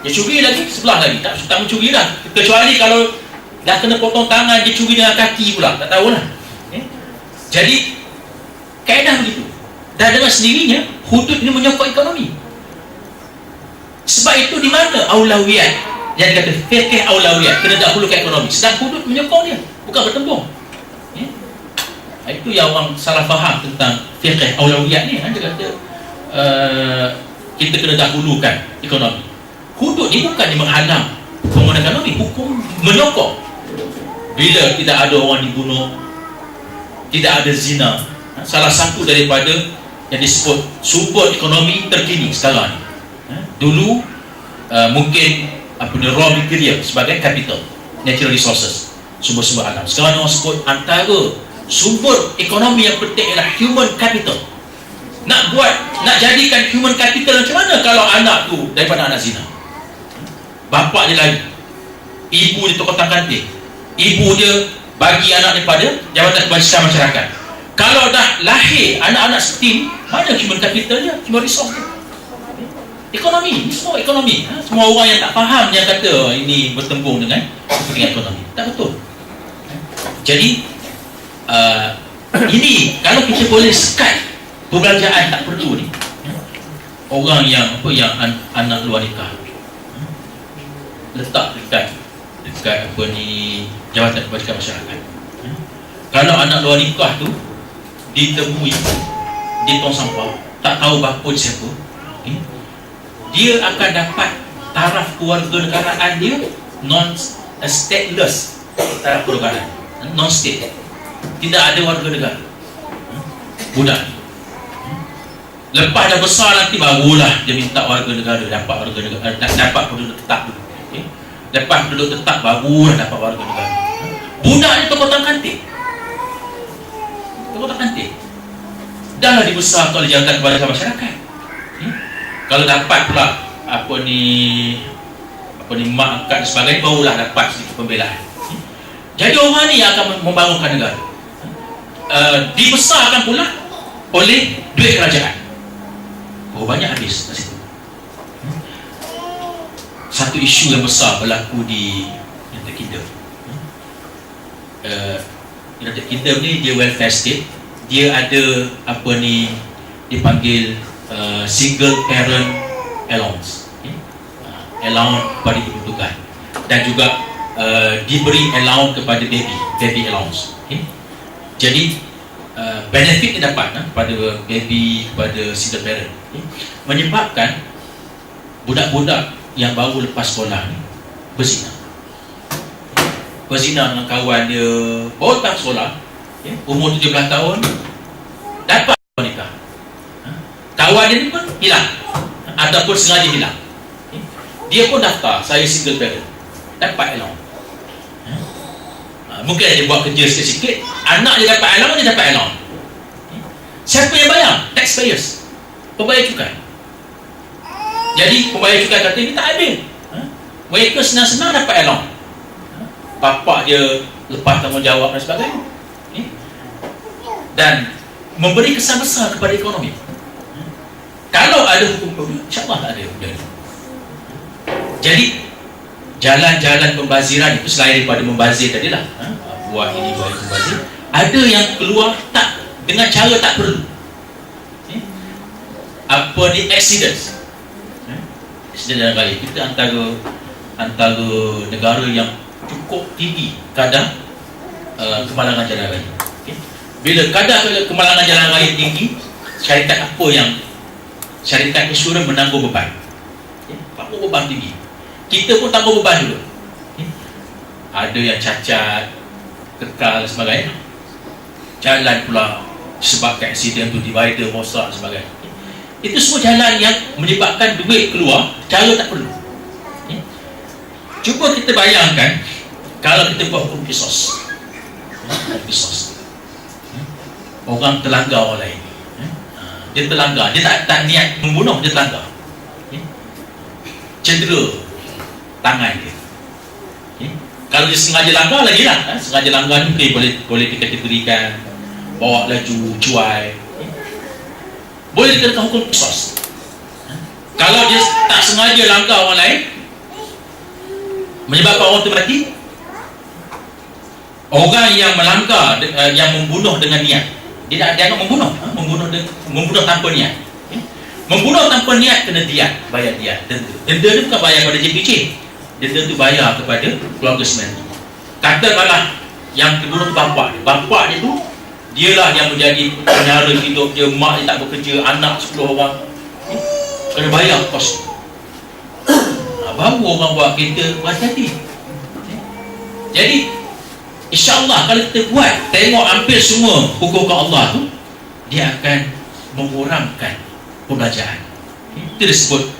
Dia curi lagi, sebelah lagi, tak mencuri dah. Kecuali kalau dah kena potong tangan, dia curi dengan kaki pula, tak tahulah. Jadi kaedah begitu. Dan dengan sendirinya hudud ini menyokong ekonomi. Sebab itu di mana aulawiyat yang dikata fiqh aulawiyat, kena dahulukan ekonomi, sedang hudud menyokong dia, bukan bertembung. Itu yang orang salah faham tentang fiqh aulawiyat ni. Dia kata kita kena dahulukan ekonomi. Hudud ni bukan dia menghalang pembangunan ekonomi, hukum menyokong. Bila tidak ada orang dibunuh, tidak ada zina, salah satu daripada yang disebut sumber ekonomi terkini sekarang ni. Dulu mungkin raw material sebagai capital, natural resources, sumber-sumber alam. Sekarang orang sebut antara sumber ekonomi yang penting ialah human capital. Nak jadikan human capital macam mana kalau anak tu daripada anak zina? Bapak dia lagi, ibu dia tukang kantin, ibu dia bagi anak daripada Jabatan Kebajikan Masyarakat. Kalau dah lahir anak-anak seperti ni, mana human capital dia, human resource dia? Ekonomi, ini semua ekonomi. Semua orang yang tak faham yang kata ini bertembung dengan kepentingan ekonomi, tak betul. Jadi ini kalau kita boleh sekat perbelanjaan tak perlu ni, orang yang anak luar nikah, letak dekat Jabatan Kebajikan Masyarakat. Kalau anak luar nikah tu ditemui di tong sampah, tak tahu bapa siapa, dia akan dapat taraf kewarganegaraan dia stateless, taraf kewarganegaraan non state, tidak ada warga negara, budak. Lepas dah besar nanti barulah dia minta warga negara, dapat warga negara, dapat penduduk tetap dulu. Lepas penduduk tetap barulah dapat warga negara. Budak ni tokotan kantin, dah lah dibesarkan oleh Jabatan Kebajikan Masyarakat. Kalau dapat pula mak angkat dan sebagainya, barulah dapat sedikit pembelaan. Jadi orang ni yang akan membangunkan negara. Dibesarkan pula oleh duit kerajaan. Banyak habis kat situ. Satu isu yang besar berlaku di United Kingdom. United Kingdom ni dia welfare state. Dia ada dipanggil single parent allowance, allowance kepada ibu tunggal, dan juga diberi allowance kepada baby allowance. Jadi benefit yang dapat kepada baby, kepada single parent, menyebabkan budak-budak yang baru lepas sekolah ni berzina dengan kawan dia, baru tak sekolah, umur 17 tahun, dapat nikah. Kawan dia ni pun hilang, ataupun sengaja hilang. Dia pun daftar, saya single parent, dapat allowance. Mungkin dia buat kerja sikit-sikit, anak dia dapat allowance, dia dapat allowance. Siapa yang bayar? Taxpayers, pembayar cukai. Jadi pembayar cukai kata ini tak adil. Mereka senang-senang dapat allowance, bapak dia lepas tanggungjawab dan sebagainya, dan memberi kesan besar kepada ekonomi. Kalau ada hukum, insyaAllah tak ada benda ni. Jadi jalan-jalan pembaziran itu selain daripada membazir tadilah, buat ini buat itu membazir, ada yang keluar tak dengan cara tak perlu. Apa ni, accident jalan raya. Kita antara negara yang cukup tinggi kadar kemalangan jalan raya. Bila kadar kemalangan jalan raya tinggi, syarikat insurans menanggung beban. Tanggung beban tinggi. Kita pun tanggung beban juga. Ada yang cacat, kekal dan sebagainya. Jalan pula sebabkan aksiden tu, divider rosak dan sebagainya. Itu semua jalan yang menyebabkan duit keluar cara tak perlu. Cuba kita bayangkan kalau kita buat hukum kisos. Orang terlanggar orang lain, dia terlanggar, dia tak niat membunuh, dia terlanggar, cedera tangan dia. Kalau dia sengaja langgar lagi lah, sengaja langgar ni boleh dikategorikan bawa laju, cuai, boleh dikenakan hukum kisos. Kalau dia tak sengaja langgar orang lain, menyebabkan orang tu mati, orang yang melanggar, yang membunuh dengan niat, dia akan membunuh tanpa niat. Membunuh tanpa niat kena diat, bayar diat, denda. Denda tu bukan bayar pada JPJ, denda tu bayar kepada keluarga sementi. Katakanlah yang dibunuh tu bapak dia tu, dialah yang menjadi penyara hidup dia, mak dia tak bekerja, anak 10 orang, kena bayar kos. Baru orang buat kereta berhati-hati. Jadi InsyaAllah kalau kita buat, tengok hampir semua hukum Allah tu, dia akan mengurangkan pembelajaran. Itu disebut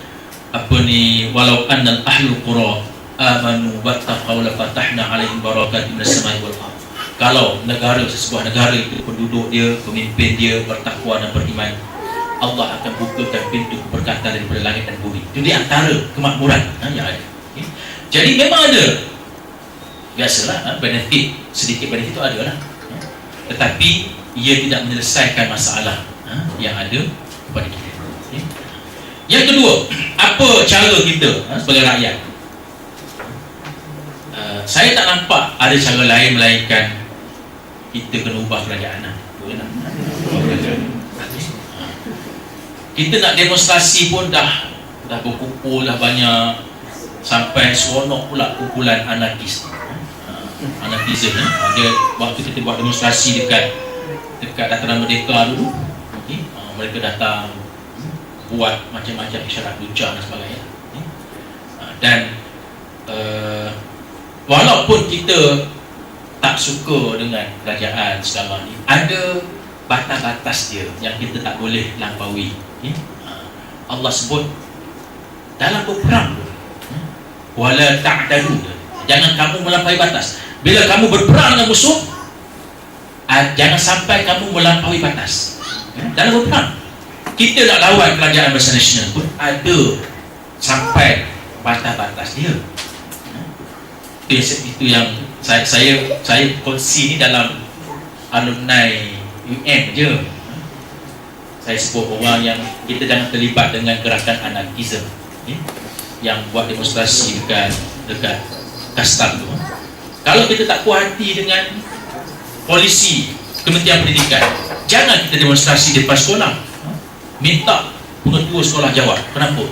apa ni, walau annal ahlul qura amanu wattaqaw la fatahna alaihim barakatin minas samai wal ardh. Kalau sebuah negara itu penduduk dia, pemimpin dia bertakwa dan beriman, Allah akan bukakan pintu keberkatan daripada langit dan bumi. Itu di antara kemakmuran yang ada. Jadi memang ada, biasalah, benefit, sedikit benefit itu ada lah, tetapi ia tidak menyelesaikan masalah yang ada kepada kita. Yang kedua, apa cara kita sebagai rakyat? Saya tak nampak ada cara lain melainkan kita kena ubah kerajaan. Kita nak demonstrasi pun dah berkumpul dah banyak, sampai seronok pula kumpulan anarkis, anarkism. Dia waktu kita buat demonstrasi dekat Dataran Merdeka dulu, mereka datang buat macam-macam isyarat lucah dan sebagainya. Dan walaupun kita tak suka dengan kerajaan sekarang ni, ada batas-batas dia yang kita tak boleh lampaui. Allah sebut dalam berperang, wala ta'tadu, jangan kamu melampaui batas. Bila kamu berperang dengan musuh, jangan sampai kamu melampaui batas. Dalam berperang, kita nak lawan kerajaan Barisan Nasional pun ada sampai batas-batas dia. Itu yang saya kongsi ni dalam alumni UM je. Saya sebut orang yang kita jangan terlibat dengan gerakan anarkism, yang buat demonstrasi dekat Kastam tu. Kalau kita tak puas hati dengan polisi Kementerian Pendidikan, jangan kita demonstrasi di depan sekolah, minta pengetua sekolah jawab. Kenapa?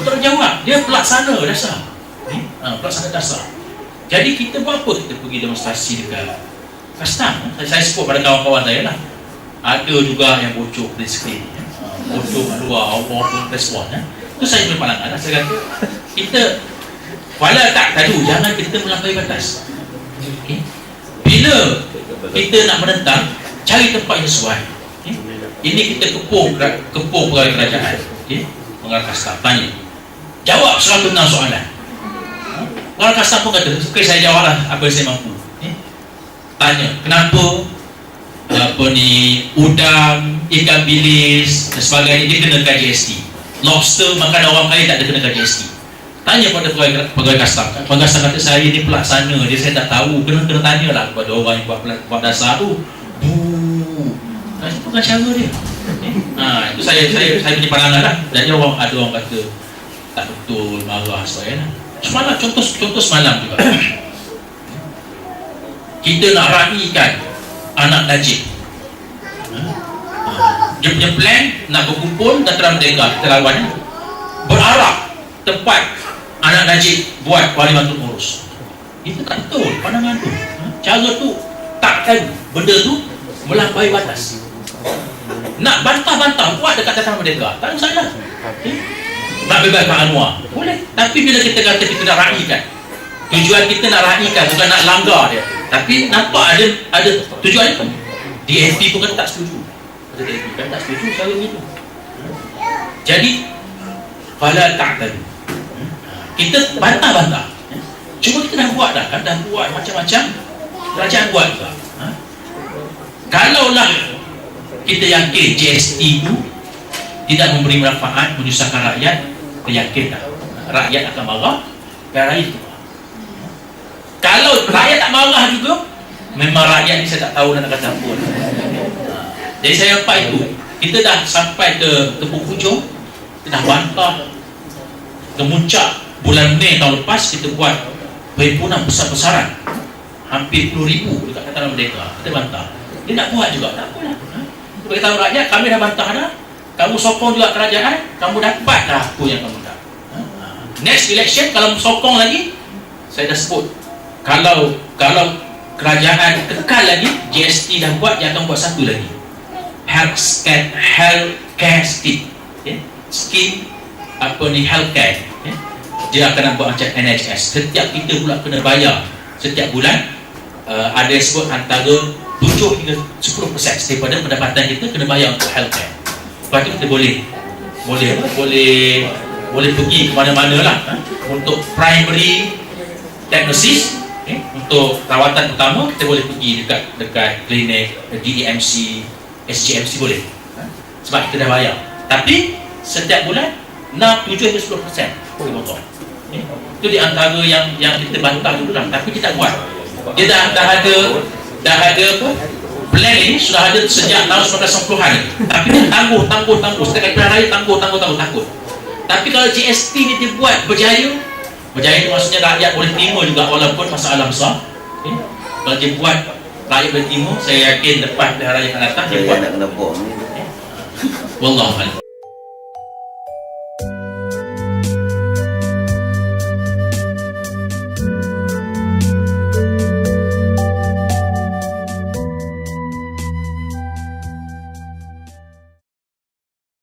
Pengetua jawab, dia pelaksana dasar, pelaksana dasar. Jadi kita buat apa? Kita pergi demonstrasi dekat Kastam. Saya sebut pada kawan-kawan saya lah, ada juga yang bocor skrin, bocor keluar, orang pun respon. Itu saya punya pandangan. Saya kata kita Wala tak tadu, jangan kita melampaui batas. Okay? Bila kita nak menentang, cari tempat yang sesuai. Okay? Ini kita kepung pegawai kerajaan. Okay? Pengarah kastam tanya, jawab 106 soalan. Pengarah kastam pun kata, okay, saya jawablah apa yang saya mampu. Okay? Tanya, kenapa udang, ikan bilis dan sebagainya dia kenakan GST. Lobster makan orang kaya tak ada kenakan GST. Tanya pada pegawai kastam. Pegawai kastam kata, saya ni pelaksana dia, saya tak tahu. Kena tanya lah kepada orang yang buat dasar tu. Itu bukan cara dia. Itu saya punya pandangan lah. Jadi ada orang kata tak betul, marah sebagainya. Semalam contoh semalam juga. Kita nak raikan anak Najib. Dia punya plan nak berkumpul Dataran Merdeka, kita lawan berharap tempat anak Najib buat Parlimen untuk urus. Itu tak betul pandangan tu. Cara tu takkan benda tu melampaui batas. Nak bantah-bantah buat dekat Dataran Merdeka, tak ada salah. Nak bebaskan Anwar boleh, tapi bila kita kata kita nak raikan, tujuan kita nak raikan bukan nak langgar dia, tapi nampak ada tujuan itu. DAP pun kan tak setuju. DAP kan tak setuju cara begitu. Jadi fala ta'tadu. Kita bantah-bantah. Cuma kita dah buat kan, dah buat macam-macam. Kerajaan buat juga. Kalaulah kita yakin GST itu tidak memberi manfaat, menyusahkan rakyat, kita yakin tak rakyat akan marah, dan rakyat itu marah. Kalau rakyat tak marah juga, memang rakyat ni saya tak tahu nak kata apa. Jadi saya nampak itu, kita dah sampai ke penghujung, kita dah bantah kemuncak bulan Mei tahun lepas. Kita buat perhimpunan besar-besaran hampir 10,000 dekat Dataran Merdeka, kita bantah. Dia nak buat juga, tak apalah. Kita beritahu rakyat, kami dah bantah dah, kamu sokong juga kerajaan, kamu dapat dah apa yang kamu nak. Next election kalau sokong lagi, saya dah sebut, kalau kerajaan kekal lagi, GST dah buat, dia akan buat satu lagi, healthcare scheme. Scheme healthcare. Dia akan buat macam NHS. Setiap kita pula kena bayar setiap bulan, ada yang sebut antara 7 hingga 10% daripada pendapatan kita kena bayar untuk healthcare. Lepas tu kita boleh pergi ke mana-mana lah, untuk primary diagnosis, untuk rawatan utama kita boleh pergi dekat klinik, DEMC, SGMC boleh, sebab kita dah bayar. Tapi setiap bulan 7 hingga 10% kita potong. Itu di antara yang kita bantah dulu lah, tapi kita buat. Dia dah ada apa? Plan ini sudah ada sejak tahun 1990-an, tapi dia tangguh setiap pilihan raya tangguh. Tapi kalau GST ni dibuat berjaya itu maksudnya rakyat boleh terima juga walaupun masalah besar. Kalau dia buat rakyat boleh terima, saya yakin lepas pilihan raya akan datang dia buat. Wallahu a'lam.